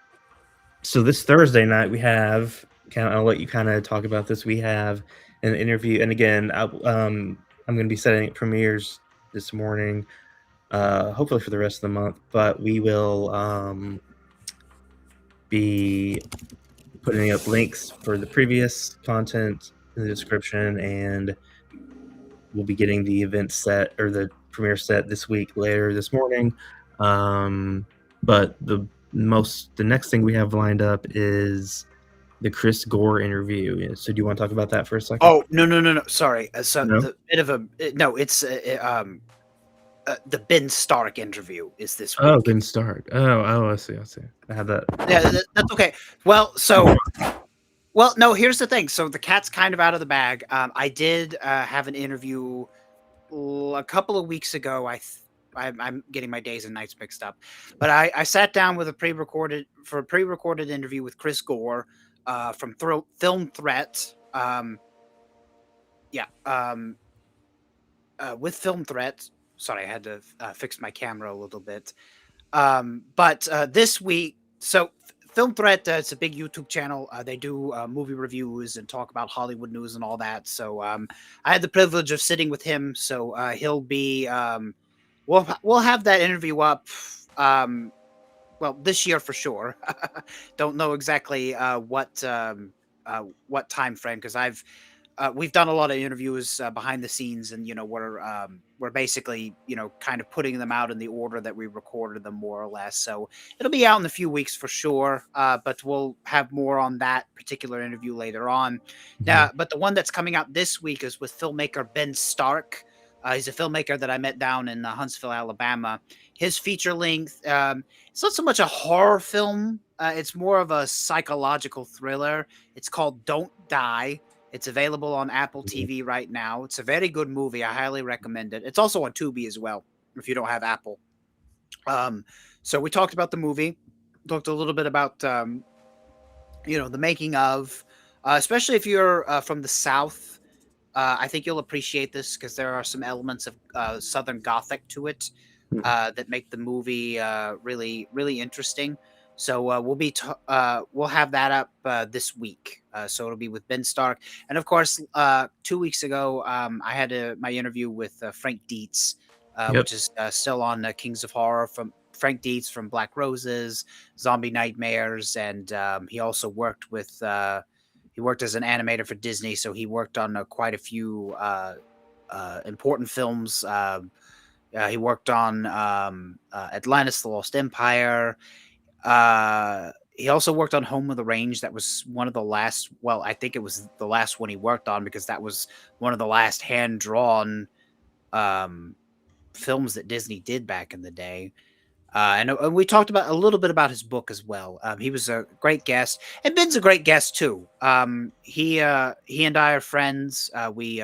so this Thursday night we have. I'll let you kind of talk about this. We have an interview, and again, I'm going to be setting premieres this morning, hopefully for the rest of the month. But we will be putting up links for the previous content in the description, and we'll be getting the event set or the premiere set this week later this morning. But the next thing we have lined up is the Chris Gore interview. So do you want to talk about that for a second? Oh, no. Sorry. So No. the bit of a no. It's the Ben Stark interview is this week. Oh, Ben Stark. Oh, I see. I have that. Yeah, that's okay. Well, no. Here's the thing. So the cat's kind of out of the bag. I did have an interview a couple of weeks ago. I'm getting my days and nights mixed up, but I sat down with a pre-recorded interview with Chris Gore from Film Threat. Yeah. With Film Threat. Sorry, I had to fix my camera a little bit. But this week, so Film Threat, it's a big YouTube channel. They do movie reviews and talk about Hollywood news and all that. So I had the privilege of sitting with him. So he'll be, we'll have that interview up. Well, this year for sure. Don't know exactly what time frame, because we've done a lot of interviews behind the scenes, and we're basically kind of putting them out in the order that we recorded them, more or less. So it'll be out in a few weeks for sure, but we'll have more on that particular interview later on. Now, but the one that's coming out this week is with filmmaker Ben Stark. He's a filmmaker that I met down in Huntsville, Alabama. His feature length, it's not so much a horror film, it's more of a psychological thriller. It's called Don't Die. It's available on Apple TV right now. It's a very good movie. I highly recommend it. It's also on Tubi as well, if you don't have Apple. So we talked about the movie, talked a little bit about the making of, especially if you're from the South. I think you'll appreciate this because there are some elements of Southern Gothic to it that make the movie really, really interesting. So we'll have that up this week. So it'll be with Ben Stark, and of course, 2 weeks ago, I had my interview with Frank Dietz, which is still on Kings of Horror, from Frank Dietz from Black Roses, Zombie Nightmares, and he also worked with. He worked as an animator for Disney, so he worked on quite a few important films. He worked on Atlantis: The Lost Empire. He also worked on Home of the Range. That was one of the last. Well, I think it was the last one he worked on, because that was one of the last hand drawn films that Disney did back in the day. And we talked about a little bit about his book as well. He was a great guest, and Ben's a great guest too. He and I are friends. We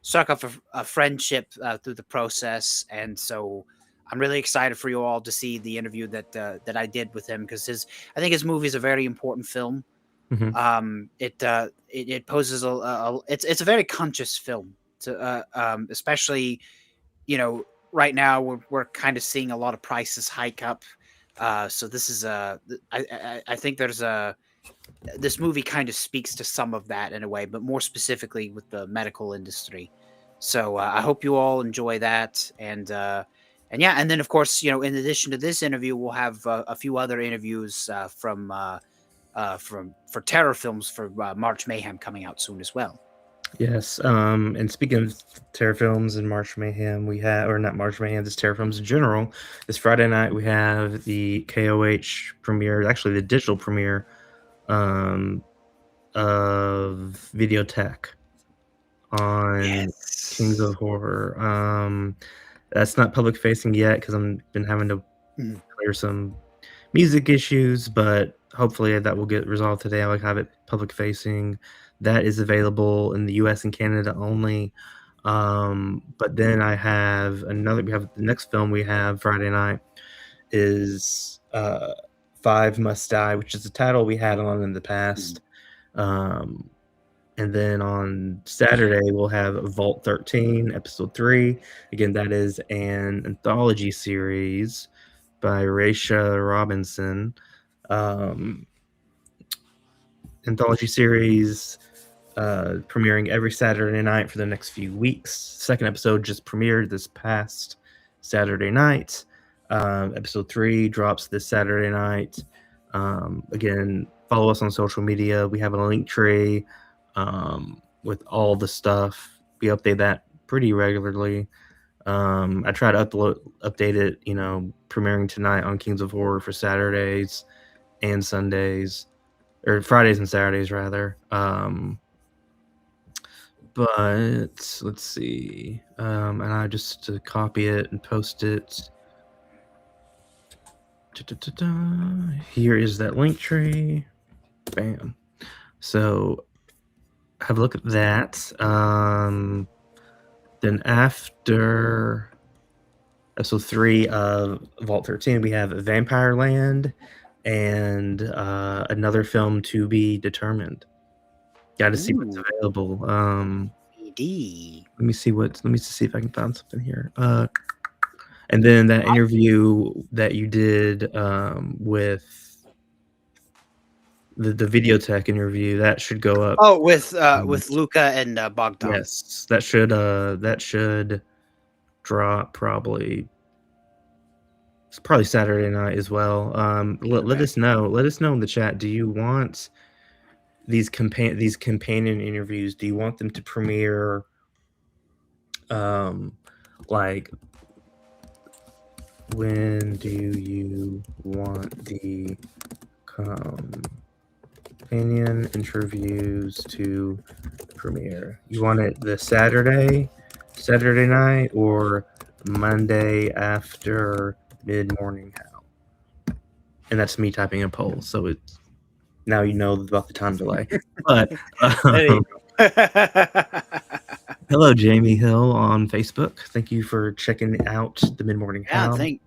struck up a friendship through the process, and so I'm really excited for you all to see the interview that I did with him, because I think his movie is a very important film. It poses it's a very conscious film, especially right now we're kind of seeing a lot of prices hike up. So this is I think this movie kind of speaks to some of that in a way, but more specifically with the medical industry. So I hope you all enjoy that, and yeah, and then of course, in addition to this interview, we'll have a few other interviews for terror films for March Mayhem coming out soon as well. Yes. And speaking of terror films and March Mayhem, we have, or not March Mayhem, just terror films in general. This Friday night we have the KOH premiere, actually the digital premiere of Videotech on Kings of Horror. That's not public facing yet because I've been having to clear some music issues, but hopefully that will get resolved today. I like have it public facing. That is available in the US and Canada only. But then I have another. We have the next film we have Friday night is Five Must Die, which is a title we had on in the past. Um, and then on Saturday we'll have Vault 13, Episode 3. Again, that is an anthology series by Raisha Robinson. Anthology series premiering every Saturday night for the next few weeks. Second episode just premiered this past Saturday night. Episode 3 drops this Saturday night. Again, follow us on social media. We have a link tree with all the stuff. We update that pretty regularly. I try to update it, premiering tonight on Kings of Horror for Saturdays and Sundays, or Fridays and Saturdays rather. But let's see. And I just copy it and post it. Here is that link tree. Bam. So have a look at that. Then after episode 3 of Vault 13, we have Vampire Land and another film to be determined. Got to see what's available. Let me see if I can find something here. And then that interview that you did with the Videotech interview, that should go up. Oh, with Luca and Bogdan. Yes, that should drop probably. It's probably Saturday night as well. Let us know. Let us know in the chat. Do you want these companion interviews? Do you want them to premiere like, when do you want the companion interviews to premiere? You want it the Saturday night, or Monday after Mid-Morning Howl? And that's me typing a poll, so it's now you know about the time delay. But hello, Jamie Hill on Facebook. Thank you for checking out the Mid-Morning Howl. The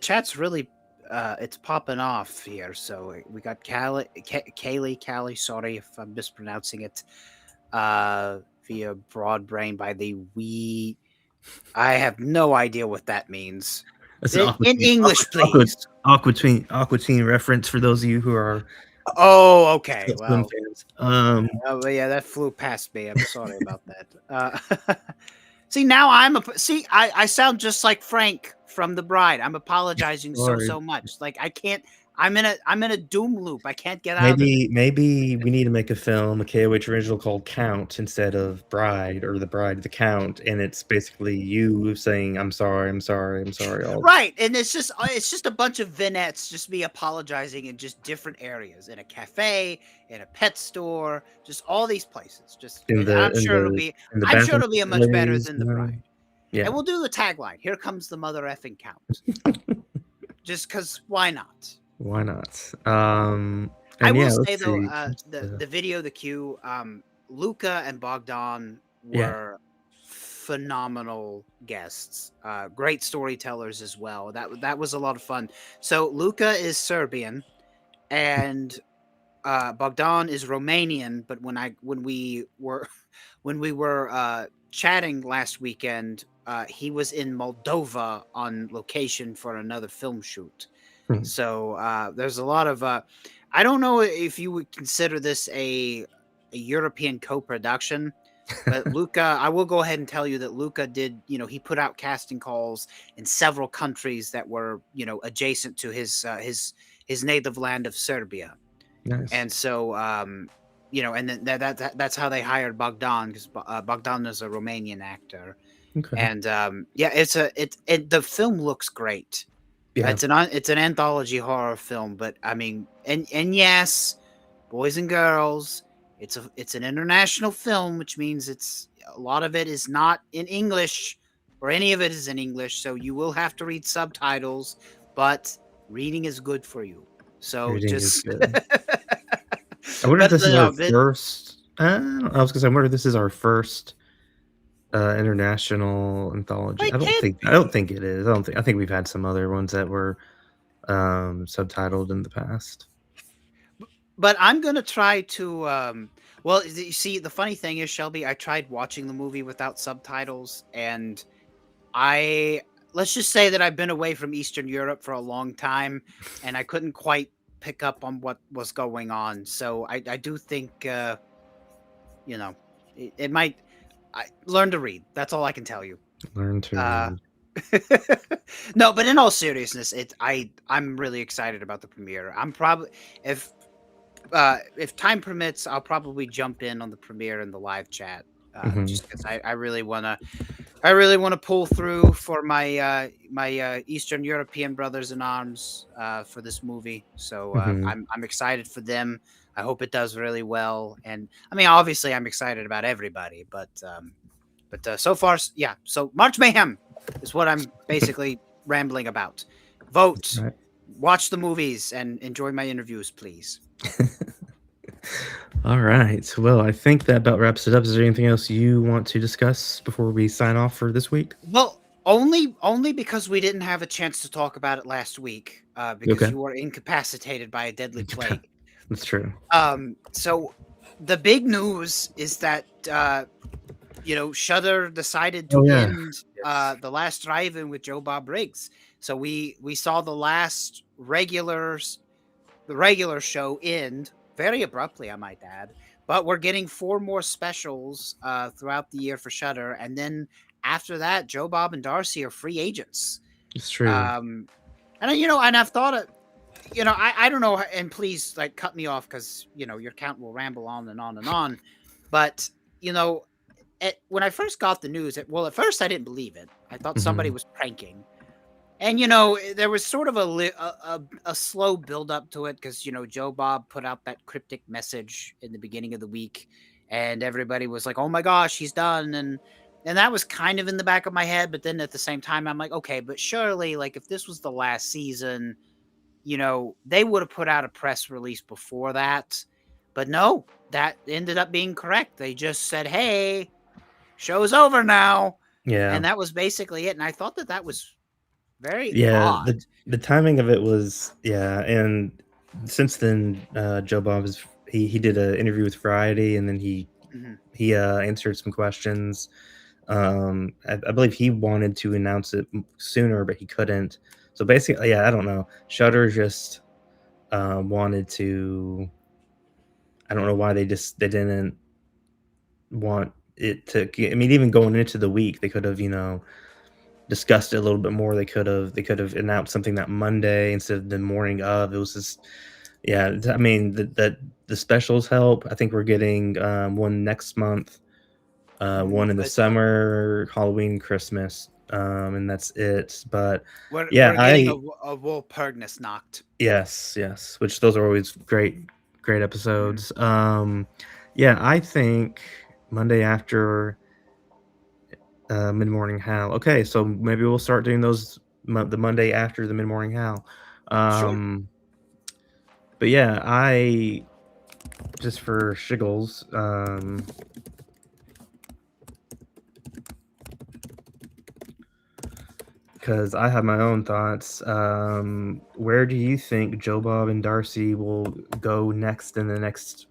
chat's really it's popping off here. So we got Callie, sorry if I'm mispronouncing it, via Broad Brain by the we. I have no idea what that means. In English, please. Aqua Teen reference for those of you who are. Oh, okay. Well, fans. yeah, that flew past me. I'm sorry about that. See, now I sound just like Frank from The Bride. I'm apologizing so much. Like I can't. I'm in a doom loop. I can't get out of it. Maybe we need to make a film, a KOH original called Count instead of Bride, or The Bride, The Count, and it's basically you saying I'm sorry. Right, and it's just a bunch of vignettes, just me apologizing in just different areas, in a cafe, in a pet store, just all these places. I'm sure it'll be a much better than The Bride. Yeah, and we'll do the tagline. Here comes the mother effing Count. Just because, why not? Why not? I will say though, the video, the cue, Luca and Bogdan were phenomenal guests, great storytellers as well. That was a lot of fun. So Luca is Serbian, and Bogdan is Romanian. But when we were chatting last weekend, he was in Moldova on location for another film shoot. So there's a lot of I don't know if you would consider this a European co-production, but Luca, I will go ahead and tell you that Luca did, he put out casting calls in several countries that were, adjacent to his native land of Serbia. Nice. And so and then that's how they hired Bogdan, because Bogdan is a Romanian actor. Okay. And the film looks great. Yeah. It's an anthology horror film, but I mean, and yes, boys and girls, it's an international film, which means a lot of it is not in English, or any of it is in English, so you will have to read subtitles. But reading is good for you. So Reading is just, good. I wonder if but this is our no, first. I was gonna say, I wonder if this is our first international anthology. it I don't can't think. I be. don't think it is. I don't think. I think we've had some other ones that were subtitled in the past. But I'm gonna try to. Well, you see, the funny thing is, Shelby, I tried watching the movie without subtitles, and I let's just say that I've been away from Eastern Europe for a long time, and I couldn't quite pick up on what was going on. So I do think you know it might. I learn to read. That's all I can tell you. Learn to Uh, read. no, but in all seriousness, I'm really excited about the premiere. I'm probably if if time permits, I'll probably jump in on the premiere and the live chat. Hmm. Just because I really want to pull through for my Eastern European brothers in arms for this movie. So Hmm. I'm excited for them. I hope it does really well. And I mean, obviously, I'm excited about everybody, but so far, yeah. So March Mayhem is what I'm basically rambling about. Vote, Right. watch the movies, and enjoy my interviews, please. All right. Well, I think that about wraps it up. Is there anything else you want to discuss before we sign off for this week? Well, only because we didn't have a chance to talk about it last week, because Okay. you were incapacitated by a deadly plague. That's true. So the big news is that Shudder decided Oh to yeah. end Yes. the last drive-in with Joe Bob Briggs. So we saw the regular show end very abruptly, I might add. But we're getting four more specials throughout the year for Shudder, and then after that, Joe Bob and Darcy are free agents. It's true. Um, and I've thought of, I don't know, and please like cut me off because your count will ramble on and on and on. But you know, when I first got the news, at first I didn't believe it. I thought somebody Hmm. was pranking. And there was sort of a slow build up to it because Joe Bob put out that cryptic message in the beginning of the week, and everybody was like, "Oh my gosh, he's done!" And that was kind of in the back of my head, but then at the same time, I'm like, "Okay, but surely, like, if this was the last season, they would have put out a press release before that." But no, that ended up being correct. They just said, "Hey, show's over now," Yeah. and that was basically it. And I thought that was very Yeah. odd. The timing of it was, yeah, and since then, Joe Bob is he did an interview with Variety, and then Mhm. he answered some questions. I believe he wanted to announce it sooner, but he couldn't. So basically, yeah, I don't know. Shutter just wanted to. I don't know why they didn't want it to. I mean, even going into the week, they could have discussed it a little bit more. They could have announced something that Monday instead of the morning of. It was just, yeah. I mean, the specials help. I think we're getting one next month, one in the But summer, Halloween, Christmas, and that's it. But yeah, we're getting I a Walpurgis knocked. yes, yes, which those are always great Mhm. episodes. Yeah, I think Monday after Mid-Morning Howl. Okay, so maybe we'll start doing those the Monday after the Mid-Morning Howl. Sure. Um, but yeah, I just for shiggles, because I have my own thoughts. Where do you think Joe Bob and Darcy will go next in the next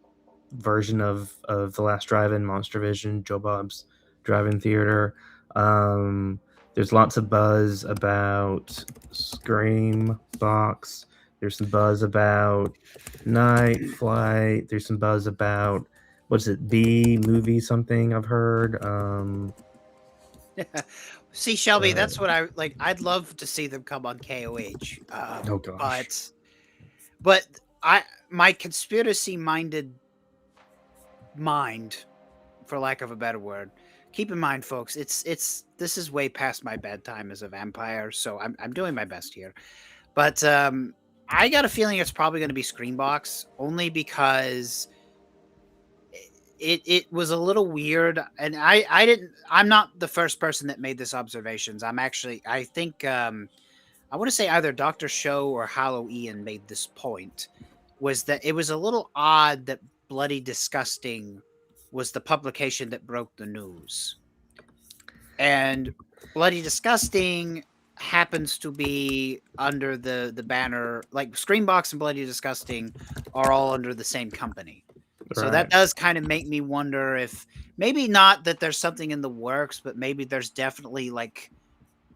version of the Last Drive-In Monster Vision, Joe Bob's Drive-In Theater? Um, there's lots of buzz about Scream Box. There's some buzz about Night Flight. There's some buzz about what's it, B movie something I've heard. See, Shelby, Uh, that's what I like. I'd love to see them come on KOH. oh gosh. But I my conspiracy minded mind, for lack of a better word. Keep in mind, folks, it's this is way past my bedtime as a vampire, so I'm doing my best here. But I got a feeling it's probably going to be Screenbox, only because it was a little weird, and I'm not the first person that made this observations. I think I want to say either Dr. Show or Hallow Ian made this point, was that it was a little odd that Bloody Disgusting was the publication that broke the news. And Bloody Disgusting happens to be under the banner, like Screambox and Bloody Disgusting are all under the same company. So that Right. does kind of make me wonder if maybe not that there's something in the works, but maybe there's definitely like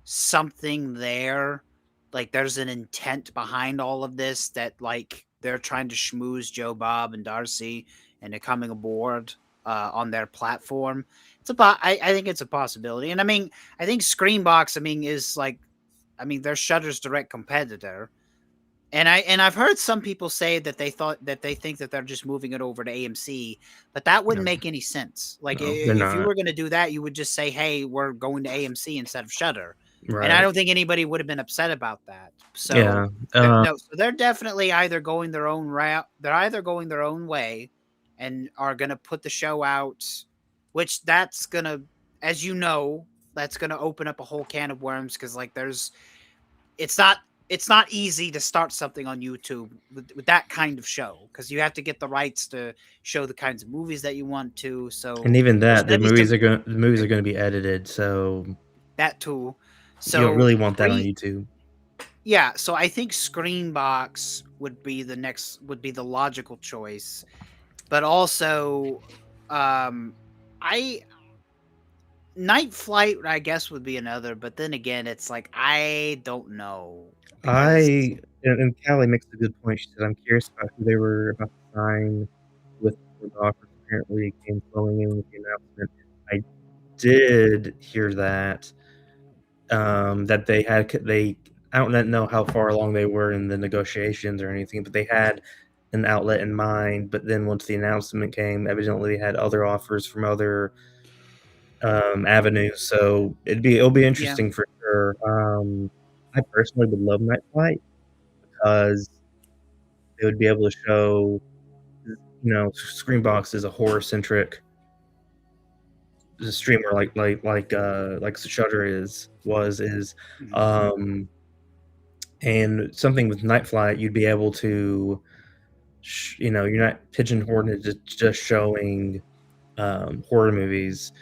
something there. Like there's an intent behind all of this that like they're trying to schmooze Joe Bob and Darcy into coming aboard on their platform. I think it's a possibility. And I mean, I think Screenbox, I mean, is like I mean, they're Shutter's direct competitor. And I've heard some people say that they think that they're just moving it over to AMC, but that wouldn't No, make any sense. Like no, they're if you not. were going to do that, you would just say, "Hey, we're going to AMC instead of Shutter." And I Right. don't think anybody would have been upset about that. So Yeah. Uh, no, so they're definitely either going their own route. They're either going their own way and are going to put the show out, which that's going to, as you know, that's going to open up a whole can of worms because like it's not it's not easy to start something on YouTube with that kind of show because you have to get the rights to show the kinds of movies that you want to. and So even there's that, going to be some the movies are going to be edited, so that too. you don't So really want that on YouTube. yeah, so I think Screenbox would be the logical choice, but also, I Night Flight I guess would be another, but then again, it's like I don't know because And Callie makes a good point. She said, "I'm curious about who they were about to sign with the offers." Apparently, it came flowing in with the announcement. I did hear that that they I don't know how far along they were in the negotiations or anything, but they had an outlet in mind. But then once the announcement came, evidently they had other offers from other avenues. So it'll be yeah, interesting for sure. I personally would love Night Flight because they would be able to show, Screenbox is a horror centric streamer like Shudder is. mhm. Um, and something with Night Flight, you'd be able to, you're not pigeonholed into just showing horror movies.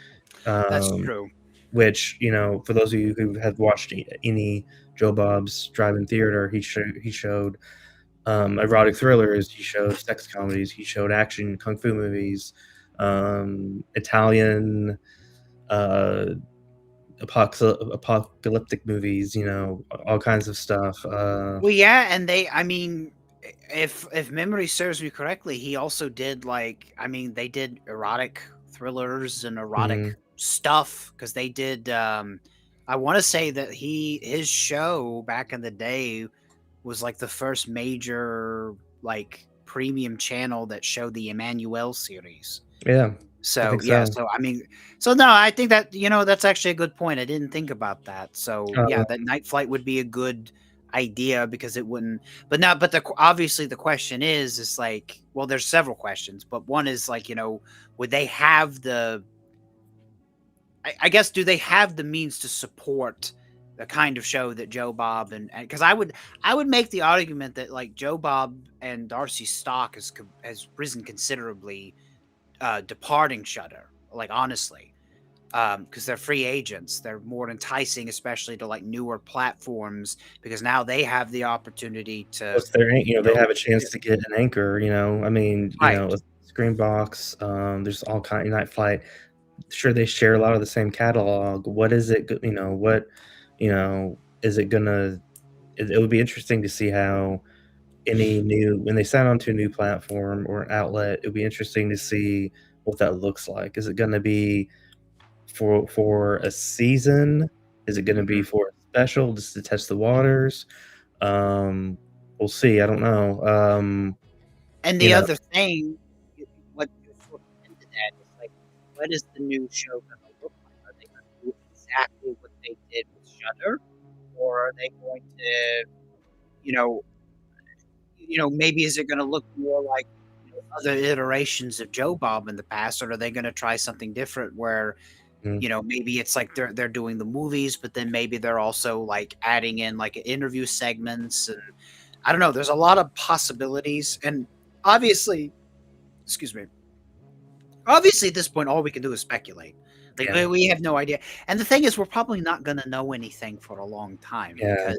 That's Um, true. which for those of you who have watched any Joe Bob's Drive-In Theater, he showed erotic thrillers, he showed sex comedies, he showed action kung fu movies, Italian uh, apocalyptic movies, all kinds of stuff. Well, yeah, and I mean, if memory serves me correctly, he also did like, I mean, they did erotic thrillers and erotic Mhm. stuff because they did. I want to say that his show back in the day was like the first major like premium channel that showed the Emmanuel series. Yeah, I So think yeah, so. so I mean, so no, I think that that's actually a good point. I didn't think about that. So yeah, Uh, that Night Flight would be a good idea because it wouldn't. But now, but obviously the question is like, well, there's several questions, but one is like, would they have the? I guess do they have the means to support the kind of show that Joe Bob and because I would make the argument that like Joe Bob and Darcy's stock has risen considerably departing Shutter. Like honestly, because they're free agents, they're more enticing, especially to like newer platforms, because now they have the opportunity to, plus they know, have a chance to get an anchor. I mean, right, a Screenbox. There's all kind Night Flight. Sure, they share a lot of the same catalog. What is it? What is it gonna? It would be interesting to see how when they sign on to a new platform or outlet. It would be interesting to see what that looks like. Is it going to be for a season? Is it going to be mhm. for a special just to test the waters? Um, we'll see. I don't know. And You the know, other thing, what you sort of hinted at is like, what is the new show going to look like? Are they going to do exactly what they did with Shutter, or are they going to, you know, maybe is it going to look more like other iterations of Joe Bob in the past, or are they going to try something different where Mhm. You know, maybe it's like they're doing the movies, but then maybe they're also like adding in like interview segments, and I don't know. There's a lot of possibilities, and obviously, excuse me. Obviously, at this point, all we can do is speculate. Like Yeah. we have no idea. And the thing is, we're probably not going to know anything for a long time Yeah.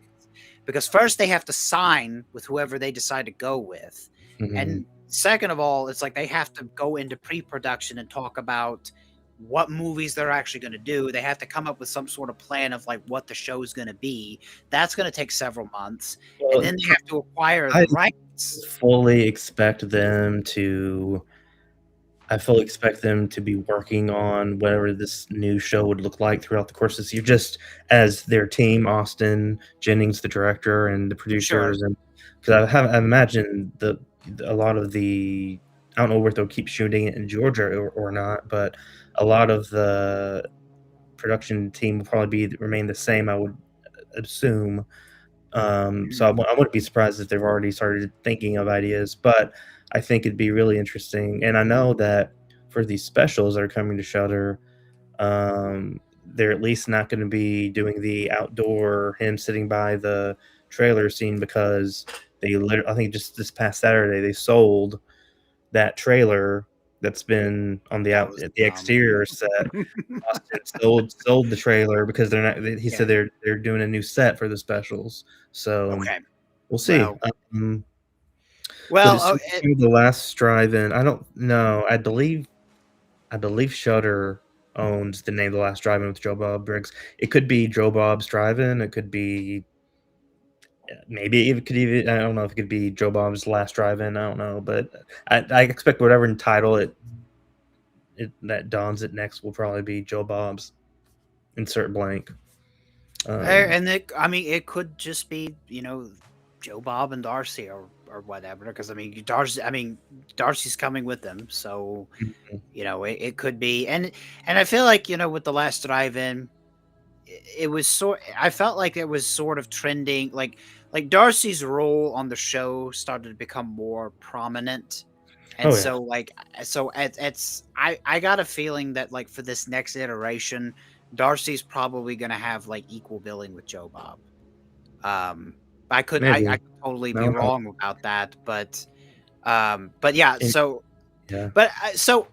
because first they have to sign with whoever they decide to go with, Mhm. and second of all, it's like they have to go into pre-production and talk about what movies they're actually going to do. They have to come up with some sort of plan of like what the show's going to be. That's going to take several months, and Well, then they have to acquire I the rights. fully expect them to I fully expect them to be working on whatever this new show would look like throughout the course of this year, just as their team, Austin Jennings, the director, and the Sure. producers, and because I imagine a lot of the I don't know if they'll keep shooting it in Georgia or not, but a lot of the production team will probably remain the same, I would assume. So Mhm. I wouldn't be surprised if they've already started thinking of ideas, but I think it'd be really interesting. And I know that for these specials that are coming to Shudder, they're at least not going to be doing the outdoor him sitting by the trailer scene because I think just this past Saturday they sold that trailer that's been on That was the dumb. exterior set. Austin sold the trailer because they're not. He Yeah. said they're doing a new set for the specials. So Okay. we'll see. Well, Um, but well, it's the last drive-in. I don't know. I believe Shudder owns the name The Last Drive-In with Joe Bob Briggs. It could be Joe Bob's Drive-In. It could be maybe it could even. I don't know if it could be Joe Bob's Last Drive-In. I don't know, but I expect whatever title that dons it next will probably be Joe Bob's. Insert blank. Um, and I mean, it could just be, Joe Bob and Darcy or whatever. Because I mean, Darcy's coming with them, so mhm. it could be. And I feel like with the last drive-in, it was I felt like it was sort of trending, like Darcy's role on the show started to become more prominent. And Oh yeah. so I got a feeling that like for this next iteration, Darcy's probably gonna have like equal billing with Joe Bob. Um I Maybe. could totally I be don't know. wrong about that, but yeah, And yeah. so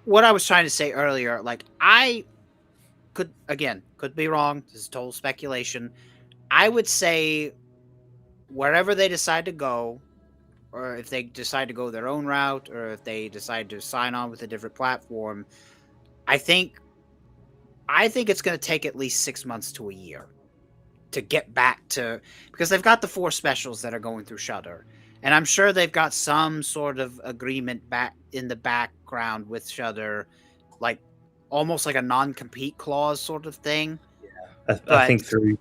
what I was trying to say earlier, like I could be wrong. This is total speculation. I would say wherever they decide to go, or if they decide to go their own route, or if they decide to sign on with a different platform, I think it's going to take at least 6 months to a year to get back to, because they've got the 4 specials that are going through Shudder, and I'm sure they've got some sort of agreement back in the background with Shudder, like almost like a non-compete clause sort of thing. I But think through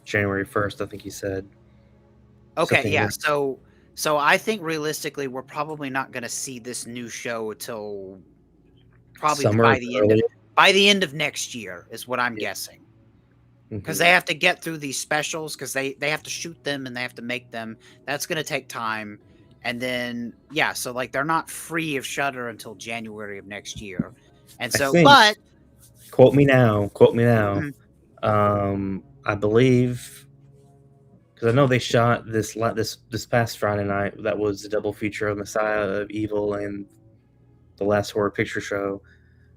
January 1st, I think he said okay, something yeah. like So I think realistically, we're probably not going to see this new show till probably summer earlier. by the end of next year is what I'm Yeah. guessing. Because Mhm. they have to get through these specials, because they have to shoot them and they have to make them. That's going to take time, and then yeah, so like they're not free of Shutter until January of next year, and I so think but quote me now. mhm, I believe because I know they shot this past Friday night. That was the double feature of Messiah of Evil and the Last Horror Picture Show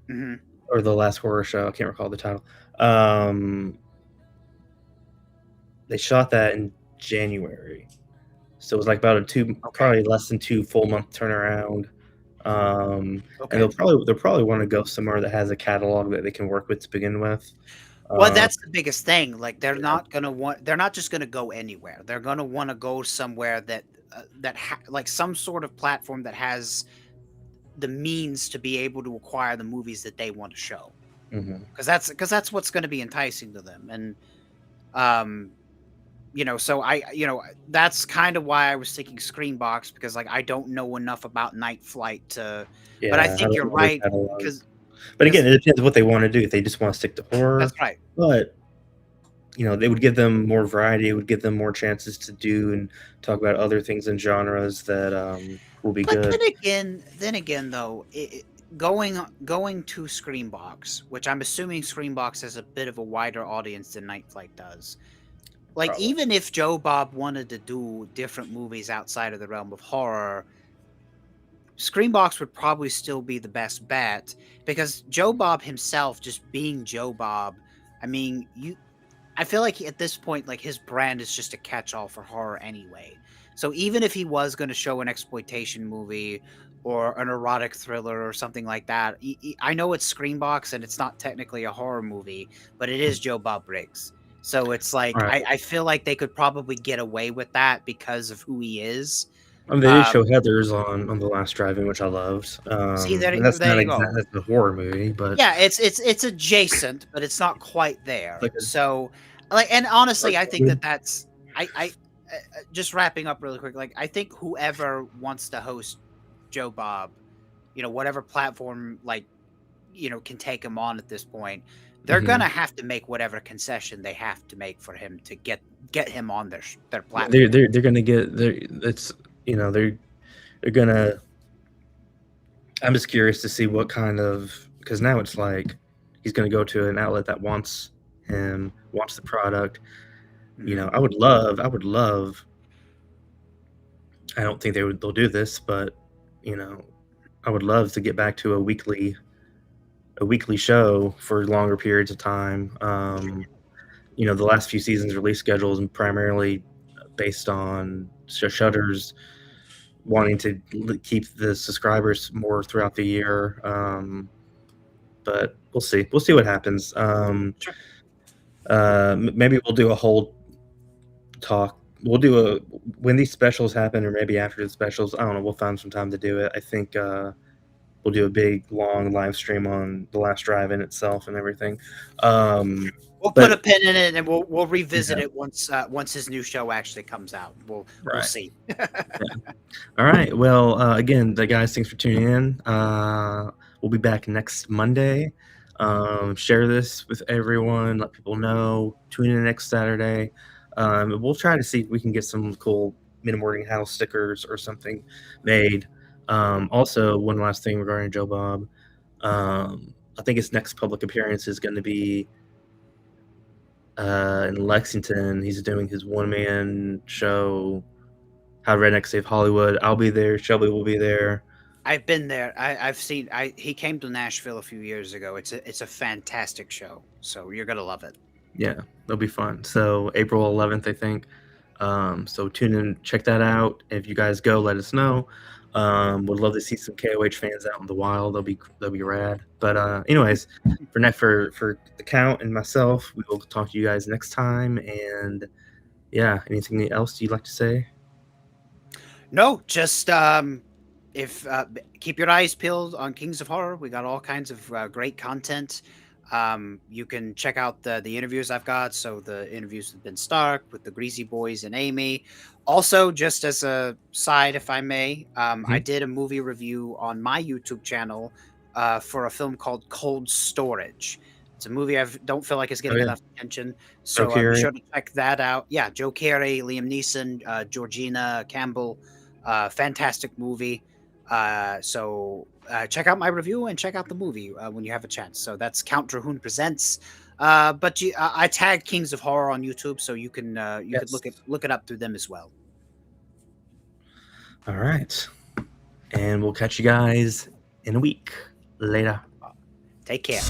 mhm, or the Last Horror Show. I can't recall the title. Um, they shot that in January. So it was like about okay, probably less than 2 full month turnaround. And okay. they'll probably want to go somewhere that has a catalog that they can work with to begin with. Well, Um, that's the biggest thing. Like yeah. they're not just gonna go anywhere. They're gonna want to go somewhere like some sort of platform that has the means to be able to acquire the movies that they want to show. Mhm. Because that's what's going to be enticing to them. And um so that's kind of why I was thinking Screenbox, because like I don't know enough about Night Flight to, but I Yeah, I think don't you're know their right, catalog. because But again, because it depends what they wanna do. If they just wanna stick to that's horror, right. but, they would give them more variety, it would give them more chances to do and talk about other things and genres that, will be But good. then again though, going to Screambox, which I'm assuming Screambox has a bit of a wider audience than Night Flight does. Like, Probably. even if Joe Bob wanted to do different movies outside of the realm of horror, Screambox would probably still be the best bet, because Joe Bob himself, just being Joe Bob, I mean, I feel like at this point, like, his brand is just a catch-all for horror anyway. So even if he was going to show an exploitation movie or an erotic thriller or something like that, I know it's Screambox and it's not technically a horror movie, but it is Joe Bob Briggs. So it's like, All right. I feel like they could probably get away with that because of who he is. I mean, they did show Heathers on the last drive-in, which I loved. See, And that's there not you go. exactly a horror movie, but Yeah, it's adjacent, but it's not quite there. like a So, like, and honestly, dark I think comedy. that's just wrapping up really quick. Like, I think whoever wants to host Joe Bob, whatever platform, like, can take him on at this point, they're Mhm. gonna have to make whatever concession they have to make for him to get him on their Yeah, platform. they're gonna get they're it's they're gonna. I'm just curious to see what kind of, because now it's like he's gonna go to an outlet that wants him, wants the product. Mhm. I would love. I don't think they'll do this, but you know, I would love to get back to a weekly show for longer periods of time. The last few seasons release schedules and primarily based on Shudder's wanting to keep the subscribers more throughout the year. But we'll see. We'll see what happens. Sure. Maybe we'll do a whole talk. We'll do a when these specials happen, or maybe after the specials. I don't know. We'll find some time to do it. I think we'll do a big long live stream on the last drive-in itself and everything. We'll put a But pin in it and we'll revisit yeah, it once his new show actually comes out. We'll right. see. All right. Well, again, the guys, thanks for tuning in. We'll be back next Monday. Share this with everyone. Let people know. Tune in next Saturday. We'll try to see if we can get some cool Mid-Morning Howl stickers or something made. Also, one last thing regarding Joe Bob. I think his next public appearance is going to be in Lexington. He's doing his one-man show, How Redneck Save Hollywood. I'll be there. Shelby will be there. I've been there. I've seen. He came to Nashville a few years ago. It's a fantastic show. So you're gonna love it. Yeah, it'll be fun. So April 11th, I think. So tune in, check that out. If you guys go, let us know. Would love to see some KOH fans out in the wild. They'll be rad. But anyways, for the Count and myself, we will talk to you guys next time. And yeah, anything else you'd like to say? No, just if keep your eyes peeled on Kings of Horror. We got all kinds of great content. You can check out the interviews I've got. So the interviews with Ben Stark, with the Greasy Boys and Amy. Also, just as a side, if I may, I did a movie review on my YouTube channel for a film called Cold Storage. It's a movie I don't feel like is getting enough attention, so be Carey. sure to check that out. Yeah, Joe Carey, Liam Neeson, Georgina Campbell, fantastic movie. So check out my review and check out the movie when you have a chance. So that's Count Drahoon Presents. But I tagged Kings of Horror on YouTube, so you could Yes. look it up through them as well. All right. And we'll catch you guys in a week. Later. Take care.